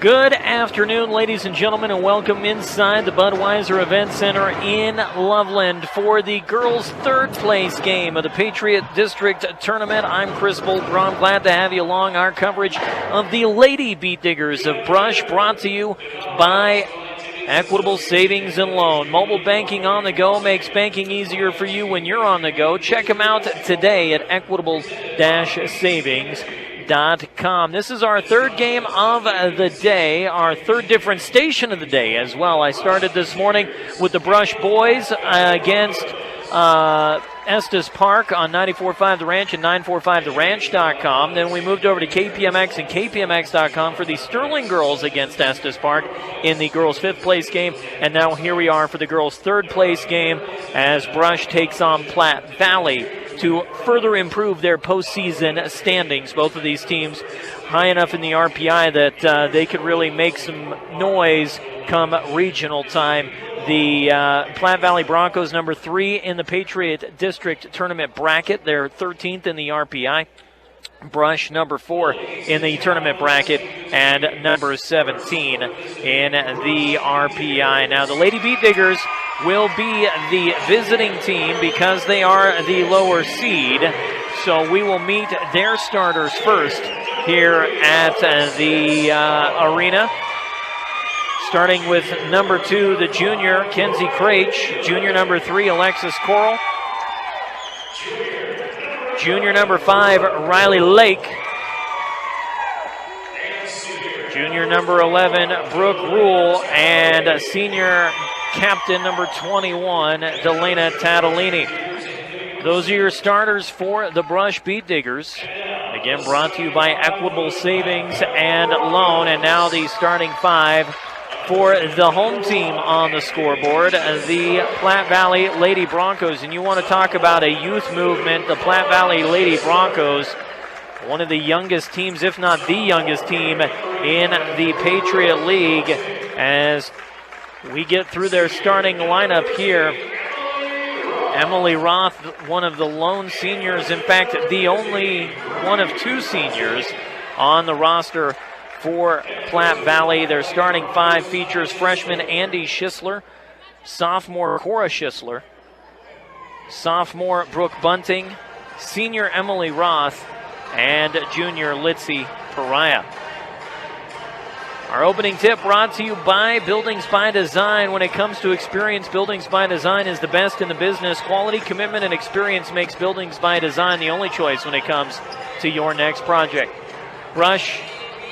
Good afternoon, ladies and gentlemen, and welcome inside the Budweiser Event Center in Loveland for the girls' third place game of the Patriot District Tournament. I'm Chris Boltgrom. Glad to have you along. Our coverage of the Lady Beat Diggers of Brush, brought to you by Equitable Savings and Loan. Mobile banking on the go makes banking easier for you when you're on the go. Check them out today at equitable-savings.com. This is our third game of the day, our third different station of the day as well. I started this morning with the Brush boys against Estes Park on 94.5 The Ranch and 945theranch.com. Then we moved over to KPMX and KPMX.com for the Sterling girls against Estes Park in the girls' fifth place game. And now here we are for the girls' third place game as Brush takes on Platte Valley to further improve their postseason standings. Both of these teams high enough in the RPI that they could really make some noise come regional time. The Platte Valley Broncos, number 3 in the Patriot District Tournament bracket. They're 13th in the RPI. Brush, number 4 in the tournament bracket, and number 17 in the RPI. Now, the Lady Beat Diggers will be the visiting team because they are the lower seed. So we will meet their starters first here at the arena. Starting with number 2, the junior, Kenzie Craich. Junior number 3, Alexis Coral. Junior number 5, Riley Lake. Junior number 11, Brooke Rule. And senior captain number 21, Delana Tatalini. Those are your starters for the Brush Beat Diggers. Again, brought to you by Equitable Savings and Loan. And now the starting 5 for the home team on the scoreboard, the Platte Valley Lady Broncos. And you want to talk about a youth movement, the Platte Valley Lady Broncos, one of the youngest teams, if not the youngest team in the Patriot League. As we get through their starting lineup here, Emily Roth, one of the lone seniors, in fact, the only one of 2 seniors on the roster for Platte Valley. Their starting 5 features freshman Andy Schisler, sophomore Cora Schisler, sophomore Brooke Bunting, senior Emily Roth, and junior Litzy Pariah. Our opening tip brought to you by Buildings by Design. When it comes to experience, Buildings by Design is the best in the business. Quality, commitment, and experience makes Buildings by Design the only choice when it comes to your next project. Brush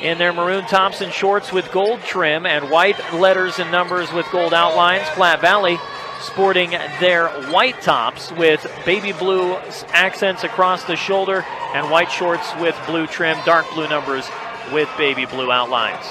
in their maroon tops and shorts with gold trim and white letters and numbers with gold outlines. Platte Valley sporting their white tops with baby blue accents across the shoulder and white shorts with blue trim, dark blue numbers with baby blue outlines.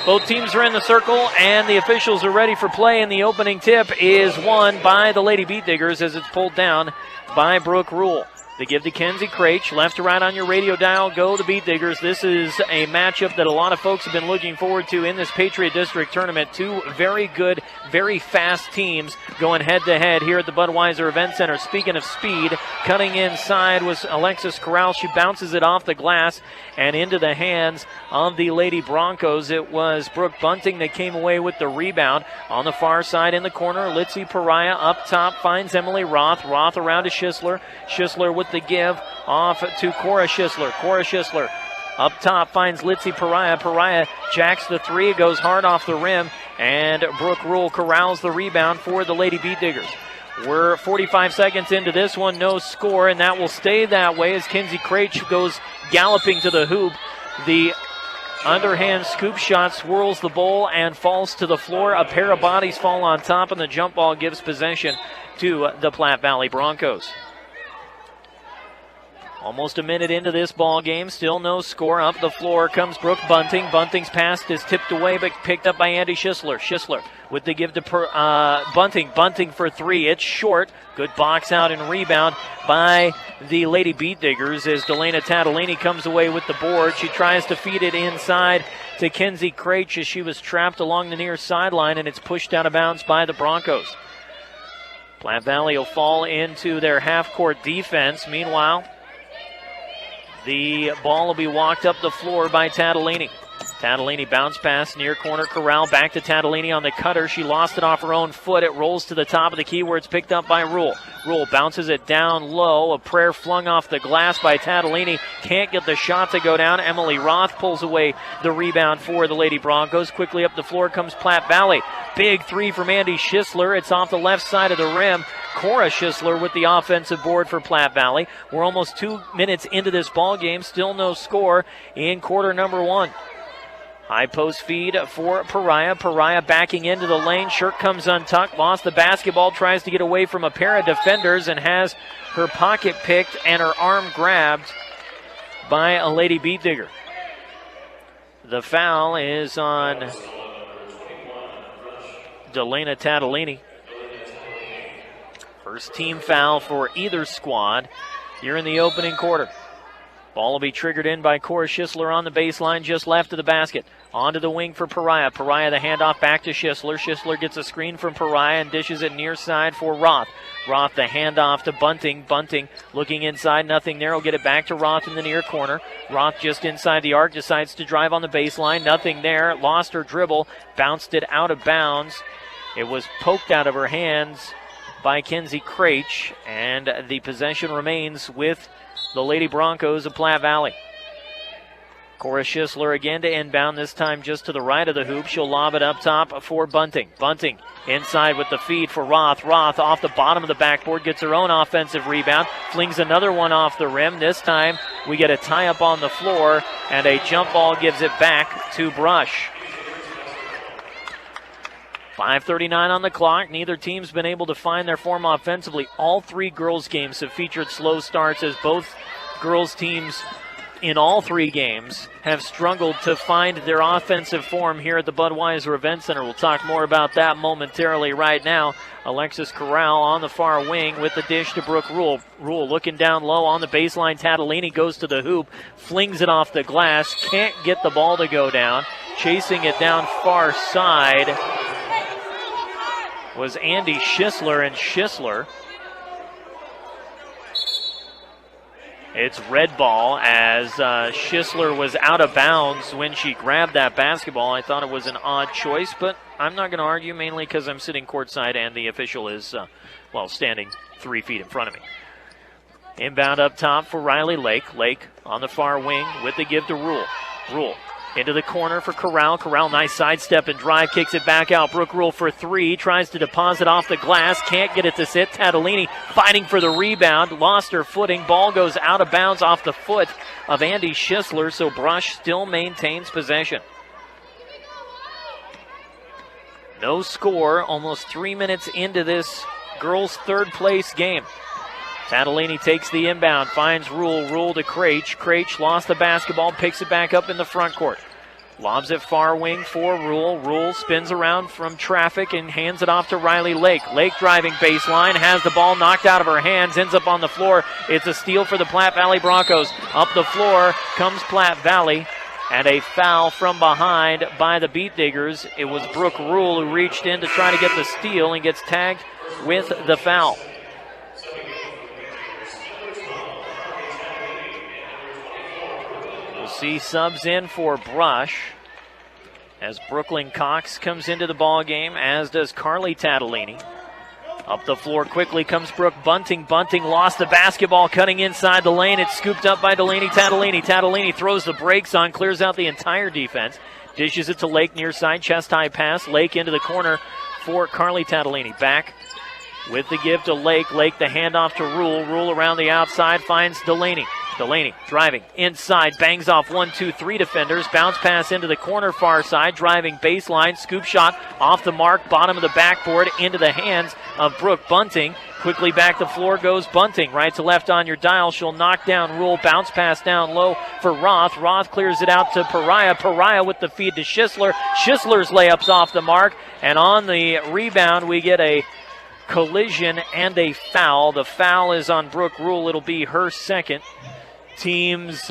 Both teams are in the circle, and the officials are ready for play, and the opening tip is won by the Lady Beat Diggers as it's pulled down by Brooke Rule. They give to Kenzie Craich. Left to right on your radio dial, go the Beat Diggers. This is a matchup that a lot of folks have been looking forward to in this Patriot District Tournament. 2 very good, very fast teams going head-to-head here at the Budweiser Event Center. Speaking of speed, cutting inside was Alexis Corral. She bounces it off the glass and into the hands of the Lady Broncos. It was Brooke Bunting that came away with the rebound. On the far side in the corner, Litzy Pariah up top finds Emily Roth. Roth around to Schisler. Schisler with the give off to Cora Schisler. Cora Schisler up top finds Litzy Pariah. Pariah jacks the 3, goes hard off the rim, and Brooke Rule corrals the rebound for the Lady Beat Diggers. We're 45 seconds into this one, no score, and that will stay that way as Kenzie Craich goes galloping to the hoop. The underhand scoop shot swirls the bowl and falls to the floor. A pair of bodies fall on top, and the jump ball gives possession to the Platte Valley Broncos. Almost a minute into this ball game, still no score. Up the floor comes Brooke Bunting. Bunting's pass is tipped away but picked up by Andy Schisler. Schisler with the give to Bunting. Bunting for 3. It's short. Good box out and rebound by the Lady Beat Diggers as Delana Tatalini comes away with the board. She tries to feed it inside to Kenzie Craich as she was trapped along the near sideline, and it's pushed out of bounds by the Broncos. Platte Valley will fall into their half-court defense. Meanwhile, the ball will be walked up the floor by Tatalini. Tatalini bounce pass near corner. Corral back to Tatalini on the cutter. She lost it off her own foot. It rolls to the top of the key where it's picked up by Rule. Rule bounces it down low. A prayer flung off the glass by Tatalini. Can't get the shot to go down. Emily Roth pulls away the rebound for the Lady Broncos. Quickly up the floor comes Platte Valley. Big three from Andy Schisler. It's off the left side of the rim. Cora Schisler with the offensive board for Platte Valley. We're almost 2 minutes into this ball game. Still no score in quarter number 1. High post feed for Pariah. Pariah backing into the lane. Shirt comes untucked. Lost the basketball. Tries to get away from a pair of defenders and has her pocket picked and her arm grabbed by a Lady Beat Digger. The foul is on Delana Tatalini. First team foul for either squad here in the opening quarter. Ball will be triggered in by Cora Schisler on the baseline, just left of the basket. Onto the wing for Pariah. Pariah the handoff back to Schisler. Schisler gets a screen from Pariah and dishes it near side for Roth. Roth the handoff to Bunting. Bunting looking inside, nothing there. Will get it back to Roth in the near corner. Roth just inside the arc, decides to drive on the baseline. Nothing there. Lost her dribble. Bounced it out of bounds. It was poked out of her hands by Kenzie Craich, and the possession remains with the Lady Broncos of Platte Valley. Cora Schisler again to inbound, this time just to the right of the hoop. She'll lob it up top for Bunting. Bunting inside with the feed for Roth. Roth off the bottom of the backboard, gets her own offensive rebound, flings another one off the rim. This time we get a tie-up on the floor, and a jump ball gives it back to Brush. 5:39 on the clock. Neither team's been able to find their form offensively. All 3 girls' games have featured slow starts, as both girls' teams in all 3 games have struggled to find their offensive form here at the Budweiser Event Center. We'll talk more about that momentarily. Right now, Alexis Corral on the far wing with the dish to Brooke Rule. Rule looking down low on the baseline. Tatalini goes to the hoop, flings it off the glass, can't get the ball to go down. Chasing it down far side was Andy Schisler, and Schisler, it's red ball, as Schisler was out of bounds when she grabbed that basketball. I thought it was an odd choice, but I'm not going to argue, mainly because I'm sitting courtside and the official is, standing 3 feet in front of me. Inbound up top for Riley Lake. Lake on the far wing with the give to Rule. Rule into the corner for Corral. Corral, nice sidestep and drive, kicks it back out. Brooke Rule for 3, tries to deposit off the glass, can't get it to sit. Tatalini fighting for the rebound, lost her footing. Ball goes out of bounds off the foot of Andy Schisler, so Brush still maintains possession. No score, almost 3 minutes into this girls' third place game. Tatalini takes the inbound, finds Rule. Rule to Craich. Craich lost the basketball, picks it back up in the front court. Lobs it far wing for Rule. Rule spins around from traffic and hands it off to Riley Lake. Lake driving baseline, has the ball knocked out of her hands, ends up on the floor. It's a steal for the Platte Valley Broncos. Up the floor comes Platte Valley, and a foul from behind by the Beat Diggers. It was Brooke Rule who reached in to try to get the steal and gets tagged with the foul. See subs in for Brush as Brooklyn Cox comes into the ball game, as does Carly Tatalini. Up the floor quickly comes Brooke Bunting. Bunting lost the basketball, cutting inside the lane. It's scooped up by Delaney Tatalini. Tatalini throws the brakes on, clears out the entire defense. Dishes it to Lake near side, chest high pass. Lake into the corner for Carly Tatalini. Back with the give to Lake. Lake the handoff to Rule. Rule around the outside, finds Delaney. Delaney driving inside, bangs off 1, 2, 3 defenders. Bounce pass into the corner far side, driving baseline. Scoop shot off the mark, bottom of the backboard, into the hands of Brooke Bunting. Quickly back the floor goes Bunting. Right to left on your dial. She'll knock down Rule. Bounce pass down low for Roth. Roth clears it out to Pariah. Pariah with the feed to Schisler. Schisler's layup's off the mark. And on the rebound, we get a collision and a foul. The foul is on Brooke Rule. It'll be her second. Team's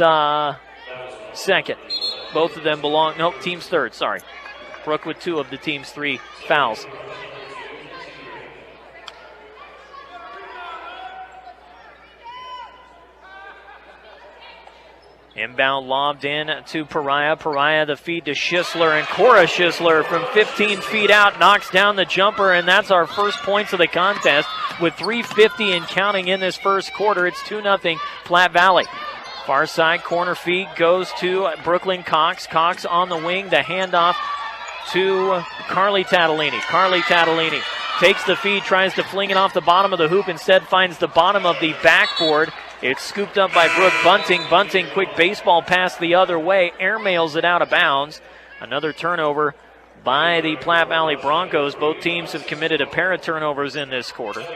second. Both of them belong, nope, team's third, sorry. Brooke with 2 of the team's 3 fouls. Inbound lobbed in to Pariah. Pariah the feed to Schisler, and Cora Schisler from 15 feet out knocks down the jumper, and that's our first points of the contest with 3:50 and counting in this first quarter. It's 2-0 Platte Valley. Far side corner feed goes to Brooklyn Cox. Cox on the wing, the handoff to Carly Tatalini. Carly Tatalini takes the feed, tries to fling it off the bottom of the hoop, instead finds the bottom of the backboard. It's scooped up by Brooke Bunting. Bunting, quick baseball pass the other way, airmails it out of bounds. Another turnover by the Platte Valley Broncos. Both teams have committed a pair of turnovers in this quarter.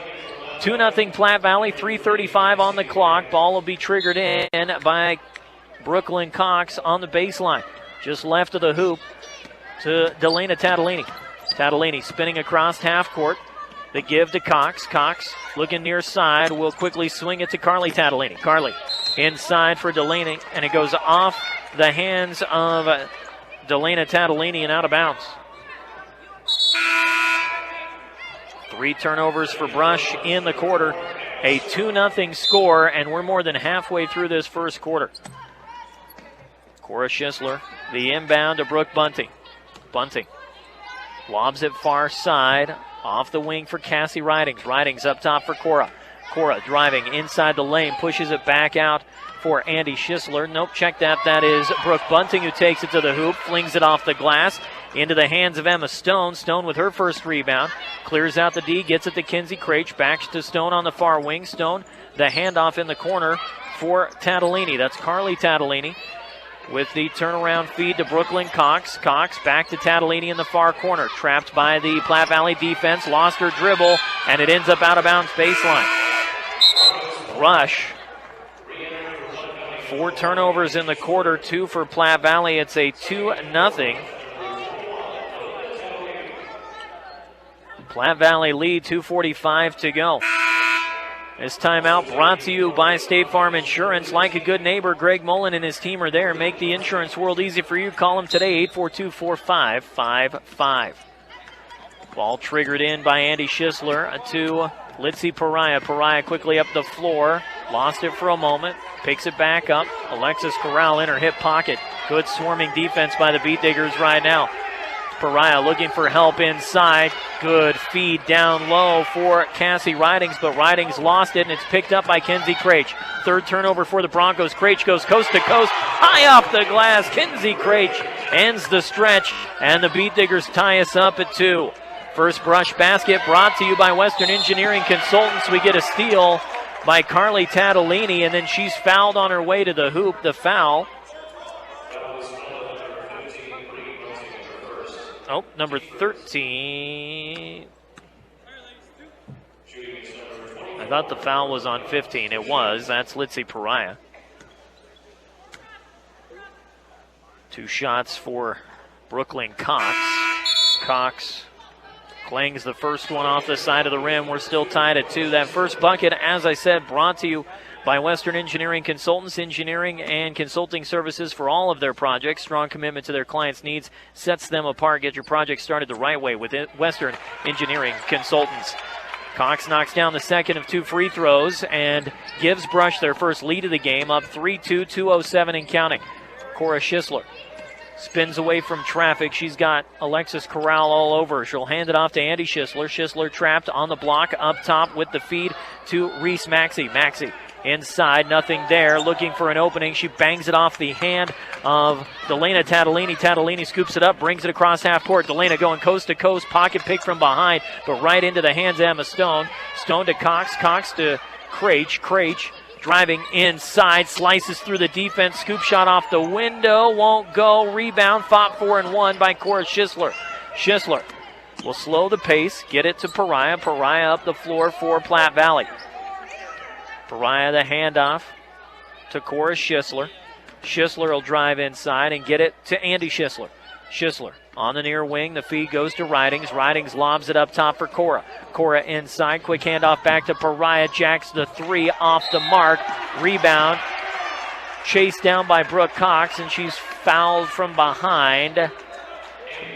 2-0 Platte Valley, 3:35 on the clock. Ball will be triggered in by Brooklyn Cox on the baseline. Just left of the hoop to Delana Tatalini. Tatalini spinning across half court. The give to Cox. Cox looking near side, will quickly swing it to Carly Tatalini. Carly inside for Delaney, and it goes off the hands of Delana Tatalini and out of bounds. 3 turnovers for Brush in the quarter. A 2-0 score, and we're more than halfway through this first quarter. Cora Schisler, the inbound to Brooke Bunting. Bunting lobs it far side. Off the wing for Cassie Ridings. Ridings up top for Cora. Cora driving inside the lane, pushes it back out for Andy Schisler. Nope, check that. That is Brooke Bunting who takes it to the hoop, flings it off the glass into the hands of Emma Stone. Stone with her first rebound. Clears out the D, gets it to Kinsey Craich. Back to Stone on the far wing. Stone, the handoff in the corner for Tatalini. That's Carly Tatalini with the turnaround feed to Brooklyn Cox. Cox back to Tatalini in the far corner. Trapped by the Platte Valley defense. Lost her dribble, and it ends up out of bounds baseline. Rush. 4 turnovers in the quarter, 2 for Platte Valley. It's a 2-0. Platte Valley lead, 2:45 to go. This timeout brought to you by State Farm Insurance. Like a good neighbor, Greg Mullen and his team are there. Make the insurance world easy for you. Call them today, 842-4555. Ball triggered in by Andy Schisler to Litzy Pariah. Pariah quickly up the floor. Lost it for a moment. Picks it back up. Alexis Corral in her hip pocket. Good swarming defense by the Beat Diggers right now. Pariah looking for help inside. Good feed down low for Cassie Ridings, but Ridings lost it, and it's picked up by Kinsey Craich. 3rd turnover for the Broncos. Craich goes coast to coast, high off the glass. Kinsey Craich ends the stretch, and the Beat Diggers tie us up at 2. First Brush basket brought to you by Western Engineering Consultants. We get a steal by Carly Tatalini, and then she's fouled on her way to the hoop. The foul. Oh, number 13. I thought the foul was on 15. It was. That's Litzy Pariah. 2 shots for Brooklyn Cox. Cox clangs the first one off the side of the rim. We're still tied at 2. That first bucket, as I said, brought to you by Western Engineering Consultants, engineering and consulting services for all of their projects. Strong commitment to their clients' needs sets them apart. Get your project started the right way with Western Engineering Consultants. Cox knocks down the second of 2 free throws and gives Brush their first lead of the game, up 3-2, 2:07 and counting. Cora Schisler spins away from traffic. She's got Alexis Corral all over. She'll hand it off to Andy Schisler. Schisler trapped on the block up top with the feed to Reese Maxey. Maxey inside, nothing there. Looking for an opening. She bangs it off the hand of Delana Tatalini. Tatalini scoops it up, brings it across half court. Delana going coast to coast, pocket pick from behind, but right into the hands of Emma Stone. Stone to Cox, Cox to Craich. Craich driving inside, slices through the defense, scoop shot off the window, won't go. Rebound, fought for and won by Cora Schisler. Schisler will slow the pace, get it to Pariah. Pariah up the floor for Platte Valley. Pariah the handoff to Cora Schisler. Schisler will drive inside and get it to Andy Schisler. Schisler on the near wing. The feed goes to Ridings. Ridings lobs it up top for Cora. Cora inside. Quick handoff back to Pariah. Jacks the 3 off the mark. Rebound. Chased down by Brooke Cox, and she's fouled from behind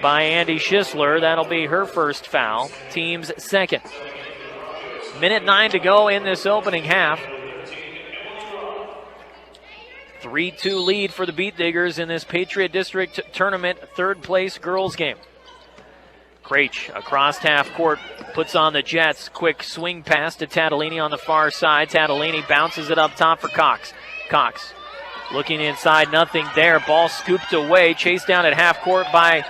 by Andy Schisler. That'll be her first foul. Team's second. Minute 9 to go in this opening half. 3-2 lead for the Beat Diggers in this Patriot District Tournament third-place girls game. Krejci across half court, puts on the Jets. Quick swing pass to Tatalini on the far side. Tatalini bounces it up top for Cox. Cox looking inside, nothing there. Ball scooped away, chased down at half court by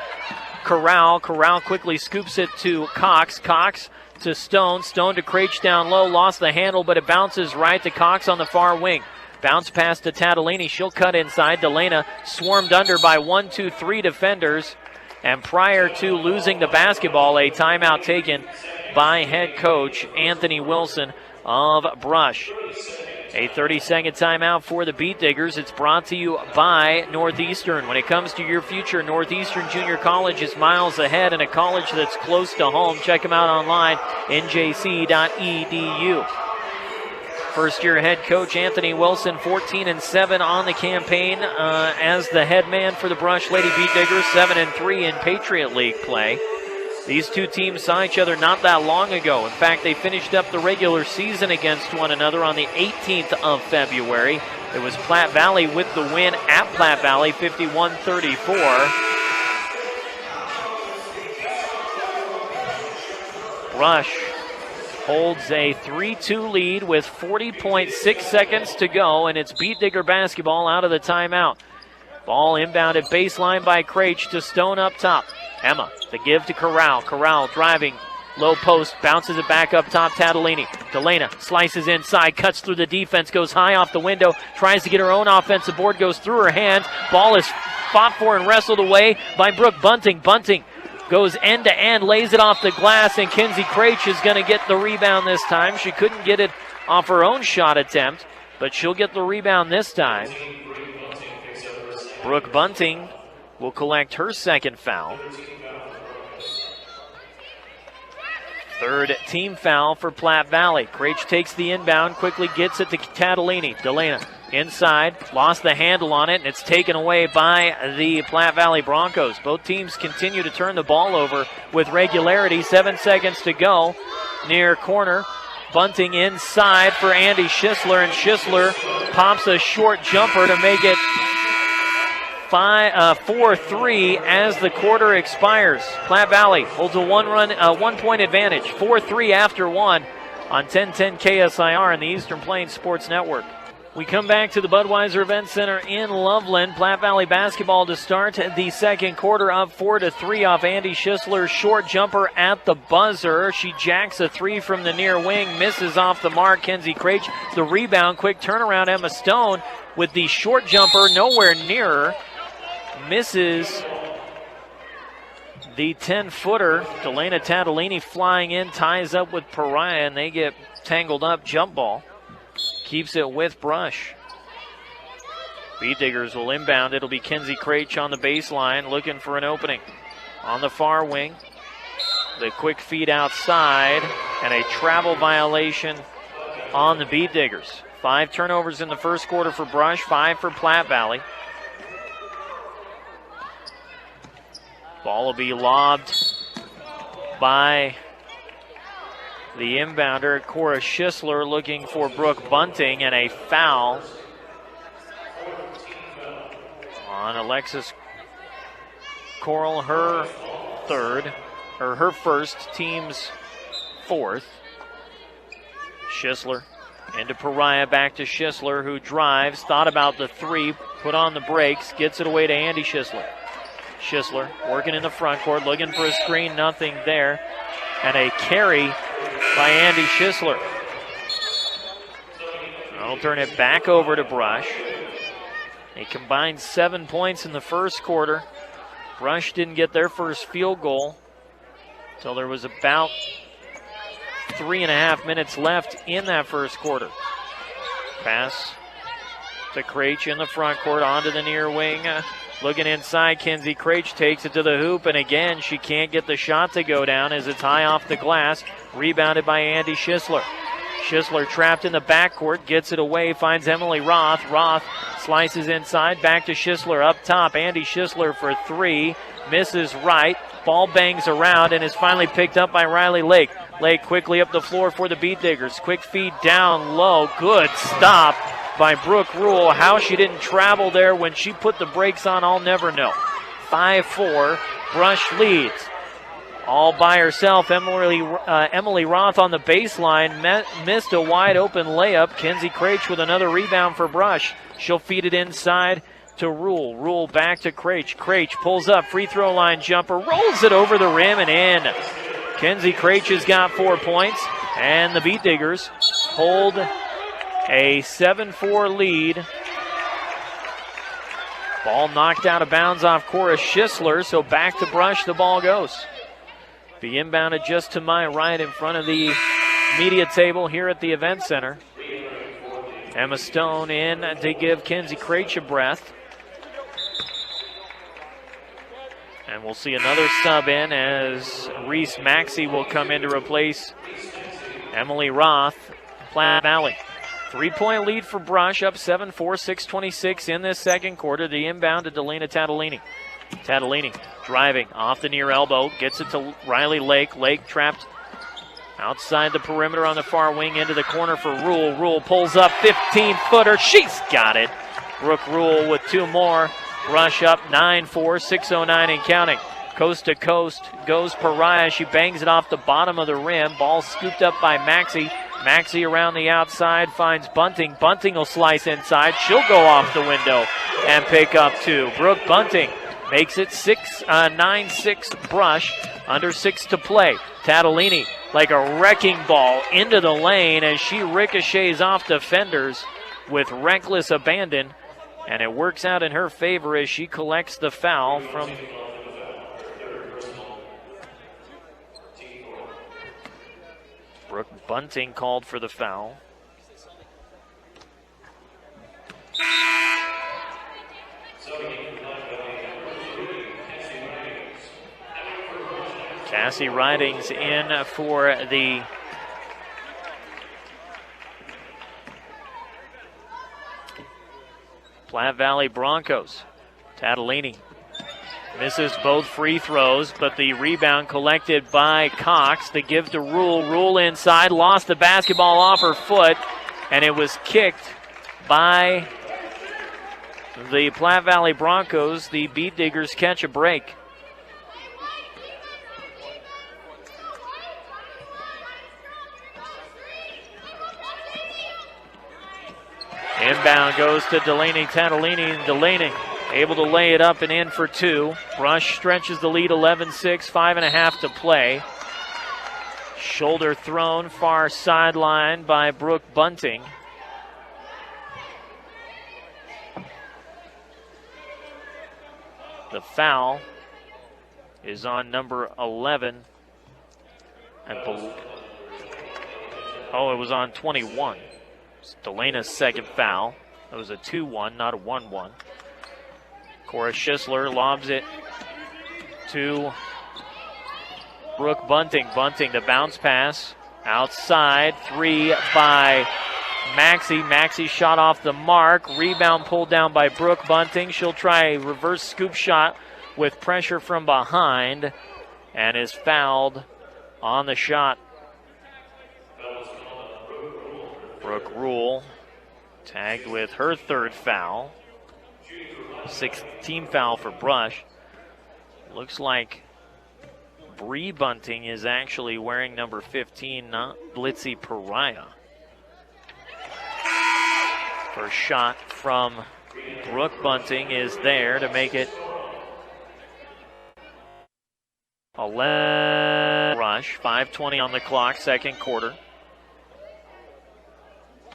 Corral. Corral quickly scoops it to Cox. Cox to Stone. Stone to Krejci down low, lost the handle, but it bounces right to Cox on the far wing. Bounce pass to Tatalini. She'll cut inside. Delana swarmed under by 1, 2, 3 defenders. And prior to losing the basketball, a timeout taken by head coach Anthony Wilson of Brush. A 30-second timeout for the Beat Diggers. It's brought to you by Northeastern. When it comes to your future, Northeastern Junior College is miles ahead, and a college that's close to home. Check them out online, njc.edu. First-year head coach Anthony Wilson, 14-7 on the campaign as the head man for the Brush Lady Beat Diggers, 7-3 in Patriot League play. These two teams saw each other not that long ago. In fact, they finished up the regular season against one another on the 18th of February. It was Platte Valley with the win at Platte Valley, 51-34. Brush holds a 3-2 lead with 40.6 seconds to go, and it's Beat Digger basketball out of the timeout. Ball inbounded baseline by Krejci to Stone up top. Emma, the give to Corral. Corral driving, low post, bounces it back up top, Tatalini. Delana slices inside, cuts through the defense, goes high off the window, tries to get her own offensive board, goes through her hands. Ball is fought for and wrestled away by Brooke Bunting. Bunting goes end-to-end, lays it off the glass, and Kinsey Krejci is going to get the rebound this time. She couldn't get it off her own shot attempt, but she'll get the rebound this time. Brooke Bunting will collect her second foul. Third team foul for Platte Valley. Krejci takes the inbound, quickly gets it to Tatalini. Delana inside, lost the handle on it, and it's taken away by the Platte Valley Broncos. Both teams continue to turn the ball over with regularity. 7 seconds to go. Near corner, Bunting inside for Andy Schisler, and Schisler pops a short jumper to make it 4-3 as the quarter expires. Platte Valley holds a one-point advantage, 4-3 after one on 1010 KSIR and the Eastern Plains Sports Network. We come back to the Budweiser Event Center in Loveland. Platte Valley basketball to start the second quarter, up 4-3 off Andy Schisler's short jumper at the buzzer. She jacks a three from the near wing, misses off the mark. Kinsey Krejci, the rebound, quick turnaround. Emma Stone with the short jumper, nowhere near her. Misses the 10-footer. Delana Tatalini flying in, ties up with Pariah, and they get tangled up. Jump ball. Keeps it with Brush. Beat Diggers will inbound. It'll be Kinsey Krejci on the baseline looking for an opening. On the far wing, the quick feed outside, and a travel violation on the Beat Diggers. 5 turnovers in the first quarter for Brush, 5 for Platte Valley. Ball will be lobbed by the inbounder, Cora Schisler, looking for Brooke Bunting, and a foul on Alexis Coral, her first, team's fourth. Schisler into Pariah, back to Schisler, who drives, thought about the three, put on the brakes, gets it away to Andy Schisler. Schisler working in the front court, looking for a screen, nothing there. And a carry by Andy Schisler. I'll turn it back over to Brush. They combined 7 points in the first quarter. Brush didn't get their first field goal until there was about 3.5 minutes left in that first quarter. Pass to Krejci in the front court, onto the near wing. Looking inside, Kinsey Krejci takes it to the hoop, and again, she can't get the shot to go down as it's high off the glass. Rebounded by Andy Schisler. Schisler trapped in the backcourt, gets it away, finds Emily Roth. Roth slices inside, back to Schisler up top. Andy Schisler for three, misses right. Ball bangs around and is finally picked up by Riley Lake. Lake quickly up the floor for the Beat Diggers. Quick feed down low, good stop by Brooke Rule. How she didn't travel there when she put the brakes on, I'll never know. 5-4, Brush leads. All by herself, Emily Roth on the baseline missed a wide open layup. Kenzie Craich with another rebound for Brush. She'll feed it inside to Rule. Rule back to Craich. Craich pulls up, free throw line jumper, rolls it over the rim and in. Kenzie Craich has got 4 points, and the Beat Diggers hold a 7-4 lead. Ball knocked out of bounds off Cora Schisler, so back to Brush the ball goes. Be inbounded just to my right in front of the media table here at the event center. Emma Stone in to give Kenzie Craich a breath. And we'll see another sub in as Reese Maxey will come in to replace Emily Roth, Platte Valley. 3-point lead for Brush, up 7-4, 6:26 in this second quarter. The inbound to Delina Tatalini. Tatalini driving off the near elbow, gets it to Riley Lake. Lake trapped outside the perimeter on the far wing into the corner for Rule. Rule pulls up, 15-footer. She's got it. Brooke Rule with 2 more. Brush up 9-4, 6:09 and counting. Coast to coast goes Pariah. She bangs it off the bottom of the rim. Ball scooped up by Maxey. Maxey around the outside finds Bunting. Bunting will slice inside. She'll go off the window and pick up 2. Brooke Bunting makes it 9-6 Brush. Under 6 to play. Tatalini like a wrecking ball into the lane as she ricochets off defenders with reckless abandon. And it works out in her favor as she collects the foul from Brooke Bunting called for the foul. Cassie Ridings in for the Platte Valley Broncos. Tatalini misses both free throws, but the rebound collected by Cox. The give to Rule. Rule inside, lost the basketball off her foot, and it was kicked by the Platte Valley Broncos. The Beat Diggers catch a break. Inbound goes to Delaney Tatalini, and Delaney able to lay it up and in for 2. Brush stretches the lead 11-6, 5.5 to play. Shoulder thrown far sideline by Brooke Bunting. The foul is on number 11. It was on 21. It's Delena's second foul. That was a 2-1, not a 1-1. Cora Schisler lobs it to Brooke Bunting. Bunting, the bounce pass. Outside, 3 by Maxey. Maxey shot off the mark. Rebound pulled down by Brooke Bunting. She'll try a reverse scoop shot with pressure from behind and is fouled on the shot. Brooke Rule tagged with her 3rd foul. 6th team foul for Brush. Looks like Bree Bunting is actually wearing number 15, not Blitzy Pariah. First shot from Brooke Bunting is there to make it 11. Rush, 5:20 on the clock, second quarter.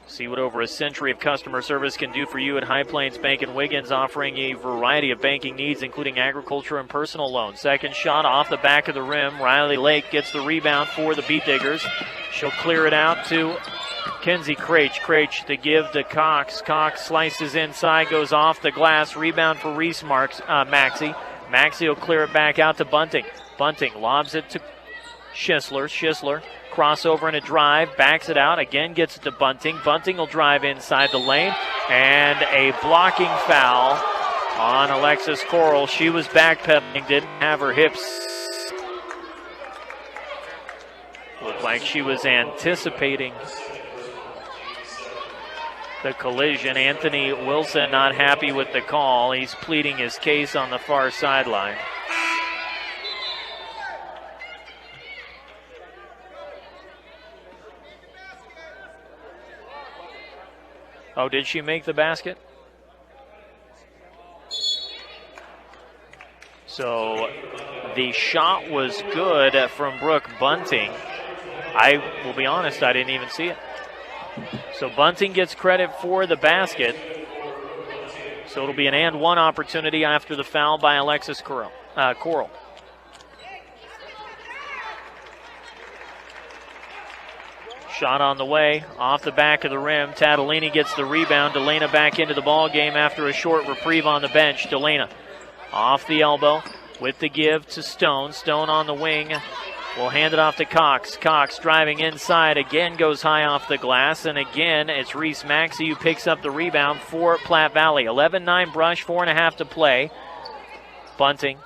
See what over a century of customer service can do for you at High Plains Bank and Wiggins, offering a variety of banking needs, including agriculture and personal loans. Second shot off the back of the rim. Riley Lake gets the rebound for the Beat Diggers. She'll clear it out to Kenzie Craich. Craich to give to Cox. Cox slices inside, goes off the glass. Rebound for Reese Maxey. Maxey will clear it back out to Bunting. Bunting lobs it to Schisler. Schisler crossover and a drive, backs it out, again gets it to Bunting. Bunting will drive inside the lane, and a blocking foul on Alexis Coral. She was backpedaling, didn't have her hips. Looked like she was anticipating the collision. Anthony Wilson not happy with the call. He's pleading his case on the far sideline. Oh, did she make the basket? So the shot was good from Brooke Bunting. I will be honest, I didn't even see it. So Bunting gets credit for the basket. So it'll be an and one opportunity after the foul by Alexis Coral. Shot on the way, off the back of the rim. Tatalini gets the rebound. Delana back into the ball game after a short reprieve on the bench. Delana off the elbow with the give to Stone. Stone on the wing. Will hand it off to Cox. Cox driving inside, again goes high off the glass, and again it's Reese Maxey who picks up the rebound for Platte Valley. 11-9 Brush, 4.5 to play. Bunting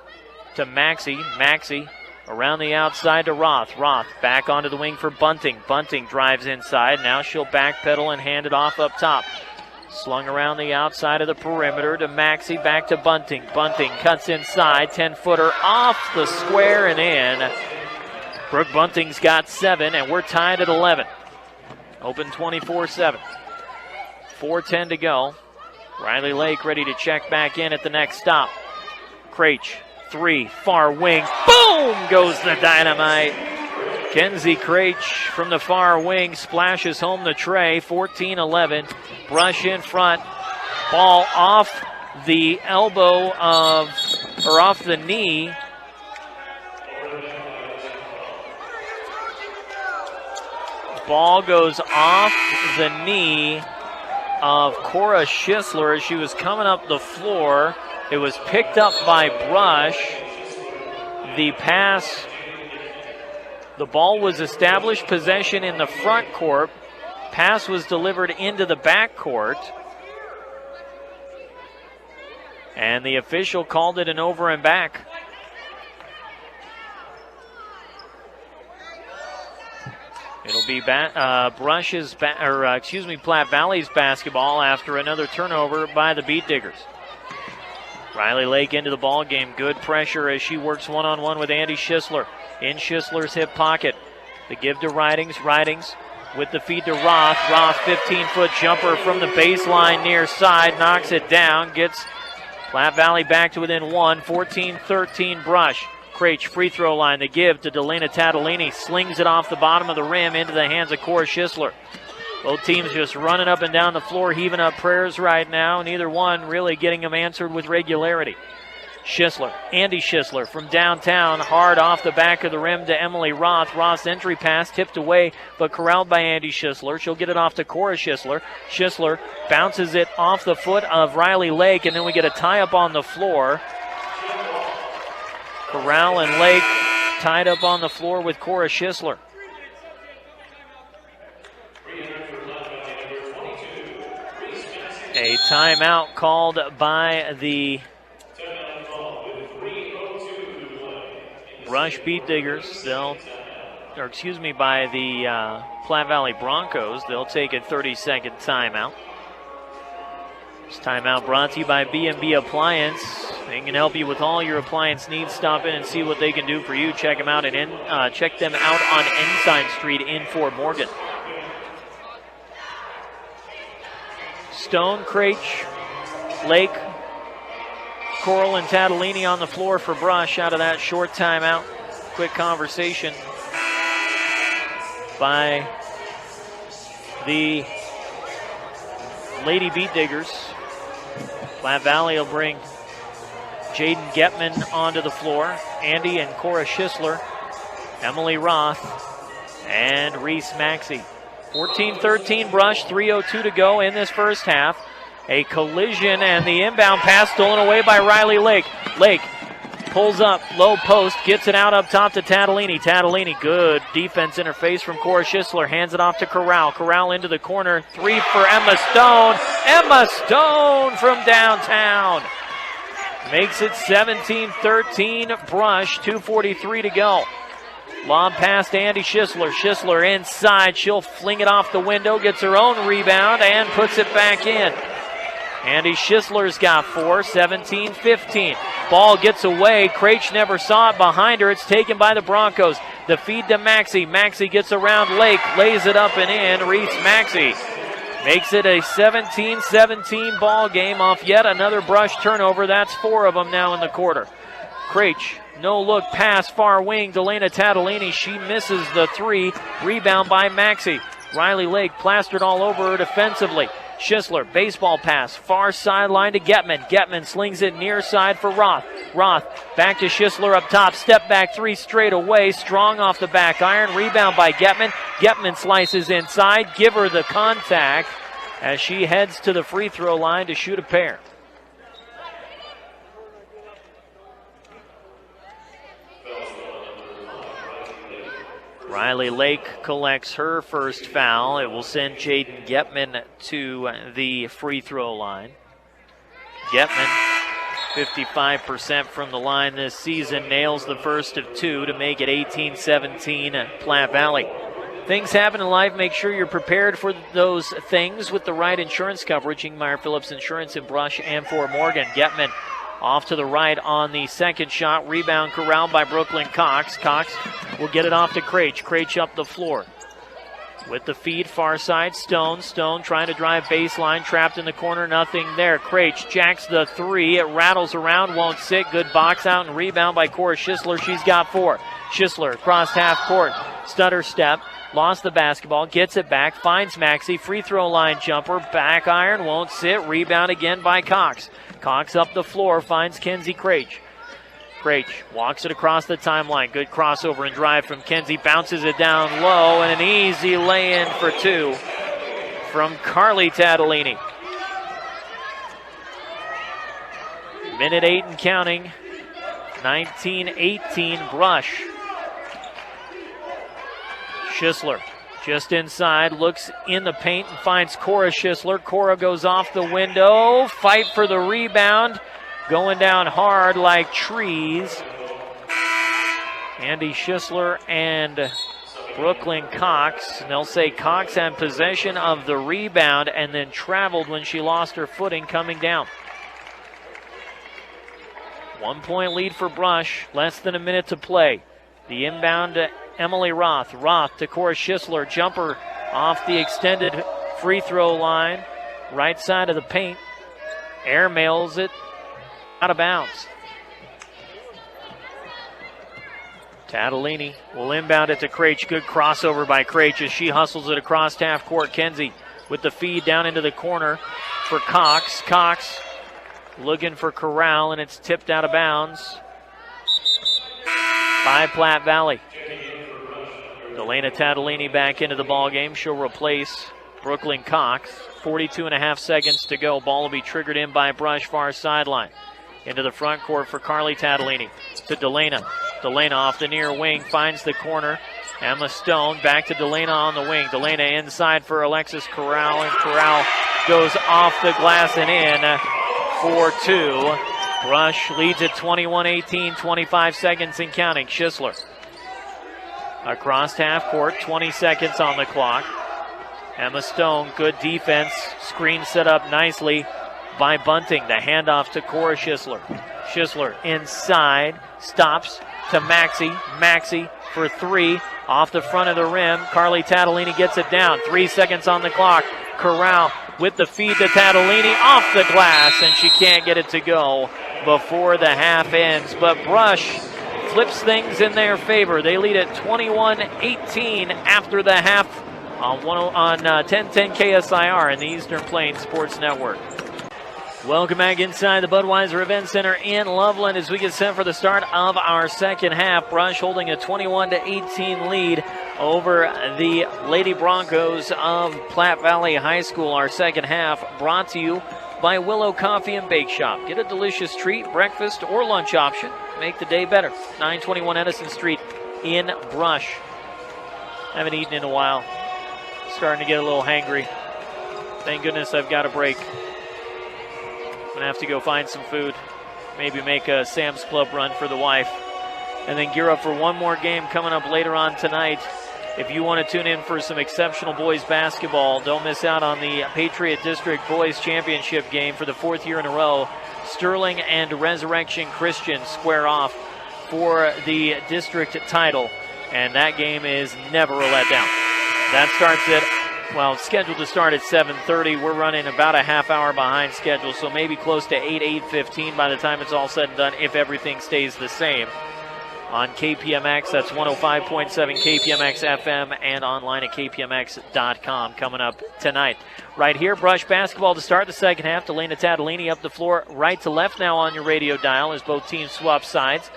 to Maxey. Maxey around the outside to Roth. Roth back onto the wing for Bunting. Bunting drives inside. Now she'll backpedal and hand it off up top. Slung around the outside of the perimeter to Maxey, back to Bunting. Bunting cuts inside, 10-footer off the square and in. Brooke Bunting's got 7, and we're tied at 11. Open 24-7. 4:10 to go. Riley Lake ready to check back in at the next stop. Craich, 3, far wing. Boom goes the dynamite. Kenzie Craich from the far wing splashes home the tray. 14-11. Brush in front. Ball off the elbow of, or off the knee. Ball goes off the knee of Cora Schisler as she was coming up the floor. It was picked up by Brush. The pass, the ball was established possession in the front court. Pass was delivered into the back court. And the official called it an over and back. It'll be Platte Valley's basketball after another turnover by the Beat Diggers. Riley Lake into the ball game. Good pressure as she works one-on-one with Andy Schisler. In Schisler's hip pocket. The give to Ridings. Ridings with the feed to Roth. Roth, 15-foot jumper from the baseline near side. Knocks it down. Gets Platte Valley back to within 1. 14-13 Brush. Craich, free throw line, the give to Delana Tatalini. Slings it off the bottom of the rim into the hands of Cora Schisler. Both teams just running up and down the floor, heaving up prayers right now. Neither one really getting them answered with regularity. Schisler, Andy Schisler from downtown, hard off the back of the rim to Emily Roth. Roth's entry pass tipped away, but corralled by Andy Schisler. She'll get it off to Cora Schisler. Schisler bounces it off the foot of Riley Lake, and then we get a tie-up on the floor. Corral and Lake tied up on the floor with Cora Schisler. A timeout called by the Brush Beat Diggers. By the Platte Valley Broncos. They'll take a 30-second timeout. This timeout brought to you by B&B Appliance. They can help you with all your appliance needs. Stop in and see what they can do for you. Check them out on Ensign Street in Fort Morgan. Stone, Craich, Lake, Coral, and Tatalini on the floor for Brush out of that short timeout. Quick conversation by the Lady Beat Diggers. Platte Valley will bring Jaden Getman onto the floor. Andy and Cora Schisler, Emily Roth, and Reese Maxey. 14-13 Brush, 3:02 to go in this first half. A collision and the inbound pass stolen away by Riley Lake. Lake pulls up, low post, gets it out up top to Tatalini. Tatalini, good defense interface from Cora Schisler. Hands it off to Corral. Corral into the corner. 3 for Emma Stone. Emma Stone from downtown. Makes it 17-13 Brush, 2:43 to go. Lob past Andy Schisler. Schisler inside. She'll fling it off the window, gets her own rebound, and puts it back in. Andy Schisler's got 4, 17-15. Ball gets away. Craich never saw it behind her. It's taken by the Broncos. The feed to Maxey. Maxey gets around Lake, lays it up and in. Reese Maxey makes it a 17-17 ball game off yet another Brush turnover. That's 4 of them now in the quarter. Craich, no look pass, far wing. Delana Tadolini, she misses the 3. Rebound by Maxey. Riley Lake plastered all over her defensively. Schisler, baseball pass, far sideline to Getman. Getman slings it near side for Roth. Roth back to Schisler up top. Step back 3 straight away. Strong off the back iron. Rebound by Getman. Getman slices inside. Give her the contact as she heads to the free throw line to shoot a pair. Riley Lake collects her first foul. It will send Jaden Getman to the free throw line. Getman, 55% from the line this season, nails the first of 2 to make it 18-17 Platte Valley. Things happen in life. Make sure you're prepared for those things with the right insurance coverage. Ingmeyer Phillips Insurance in Brush and Fort Morgan. Getman off to the right on the second shot. Rebound corralled by Brooklyn Cox. Cox will get it off to Craich. Craich up the floor. With the feed, far side, Stone. Stone trying to drive baseline. Trapped in the corner, nothing there. Craich jacks the 3. It rattles around, won't sit. Good box out and rebound by Cora Schisler. She's got 4. Schisler across half court. Stutter step. Lost the basketball. Gets it back. Finds Maxey. Free throw line jumper. Back iron, won't sit. Rebound again by Cox. Cox up the floor, finds Kenzie Craich. Craich walks it across the timeline. Good crossover and drive from Kenzie. Bounces it down low, and an easy lay-in for 2 from Carly Tadolini. Minute 8 and counting. 19-18 Brush. Schisler just inside, looks in the paint and finds Cora Schisler. Cora goes off the window. Fight for the rebound. Going down hard like trees. Andy Schisler and Brooklyn Cox. And they'll say Cox had possession of the rebound and then traveled when she lost her footing coming down. 1-point lead for Brush. Less than a minute to play. The inbound to Emily Roth. Roth to Cora Schisler. Jumper off the extended free throw line. Right side of the paint. Air mails it out of bounds. Tadolini will inbound it to Craich. Good crossover by Craich as she hustles it across half court. Kenzie with the feed down into the corner for Cox. Cox looking for Corral, and it's tipped out of bounds by Platte Valley. Delana Tadolini back into the ball game. She'll replace Brooklyn Cox. 42.5 seconds to go. Ball will be triggered in by Brush, far sideline. Into the front court for Carly Tadolini. To Delana. Delana off the near wing, finds the corner. Emma Stone back to Delana on the wing. Delana inside for Alexis Corral, and Corral goes off the glass and in for 2. Brush leads at 21-18, 25 seconds and counting. Schisler across half court, 20 seconds on the clock. Emma Stone, good defense. Screen set up nicely by Bunting. The handoff to Cora Schisler. Schisler inside, stops to Maxey. Maxey for 3, off the front of the rim. Carly Tadolini gets it down. 3 seconds on the clock. Corral with the feed to Tadolini, off the glass, and she can't get it to go before the half ends. But Brush flips things in their favor. They lead at 21-18 after the half on 1010 KSIR and the Eastern Plains Sports Network. Welcome back inside the Budweiser Event Center in Loveland as we get set for the start of our second half. Brush holding a 21-18 lead over the Lady Broncos of Platte Valley High School. Our second half brought to you by Willow Coffee and Bake Shop. Get a delicious treat, breakfast, or lunch option. Make the day better. 921 Edison Street in Brush. Haven't eaten in a while. Starting to get a little hangry. Thank goodness I've got a break. I'm going to have to go find some food. Maybe make a Sam's Club run for the wife. and then gear up for one more game coming up later on tonight. If you want to tune in for some exceptional boys basketball, don't miss out on the Patriot District Boys Championship game for the 4th year in a row. Sterling and Resurrection Christian square off for the district title, and that game is never a letdown. That starts at, scheduled to start at 7:30. We're running about a half hour behind schedule, so maybe close to 8:15 by the time it's all said and done, if everything stays the same. On KPMX, that's 105.7 KPMX FM, and online at kpmx.com coming up tonight. Right here, Brush basketball to start the second half. Delana Tatalini up the floor right to left now on your radio dial as both teams swap sides.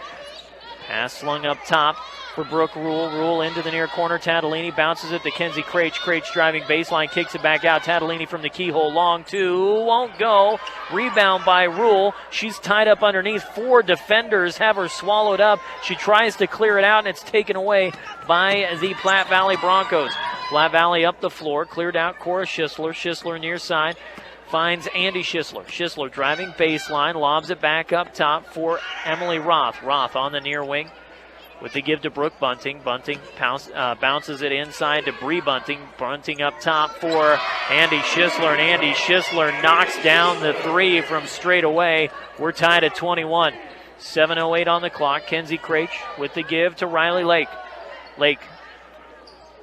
Pass slung up top for Brooke Rule. Rule into the near corner. Tatalini bounces it to Kenzie Craich. Craich driving baseline, kicks it back out. Tatalini from the keyhole, long two, won't go. Rebound by Rule. She's tied up underneath. 4 defenders have her swallowed up. She tries to clear it out, and it's taken away by the Platte Valley Broncos. Platte Valley up the floor, cleared out Cora Schisler. Schisler near side. Finds Andy Schisler. Schisler driving baseline, lobs it back up top for Emily Roth. Roth on the near wing with the give to Brooke Bunting. Bunting bounces it inside to Bree Bunting. Bunting up top for Andy Schisler, and Andy Schisler knocks down the 3 from straight away. We're tied at 21. 7:08 on the clock. Kenzie Craich with the give to Riley Lake. Lake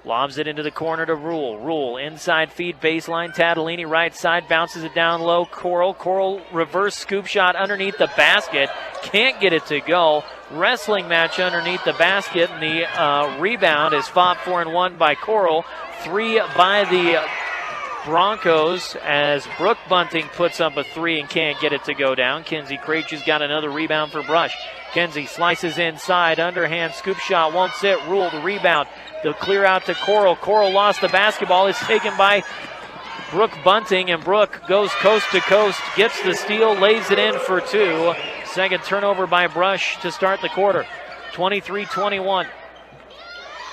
lobs it into the corner to Rule. Rule inside feed baseline. Tatalini right side bounces it down low. Coral reverse scoop shot underneath the basket. Can't get it to go. Wrestling match underneath the basket, and the rebound is fought for and won by Coral. 3 by the Broncos as Brooke Bunting puts up a 3 and can't get it to go down. Kenzie Craich has got another rebound for Brush. Kenzie slices inside, underhand scoop shot, won't sit. Rule the rebound. They'll clear out to Coral. Coral lost the basketball. It's taken by Brooke Bunting, and Brooke goes coast to coast, gets the steal, lays it in for 2. Second turnover by Brush to start the quarter. 23-21.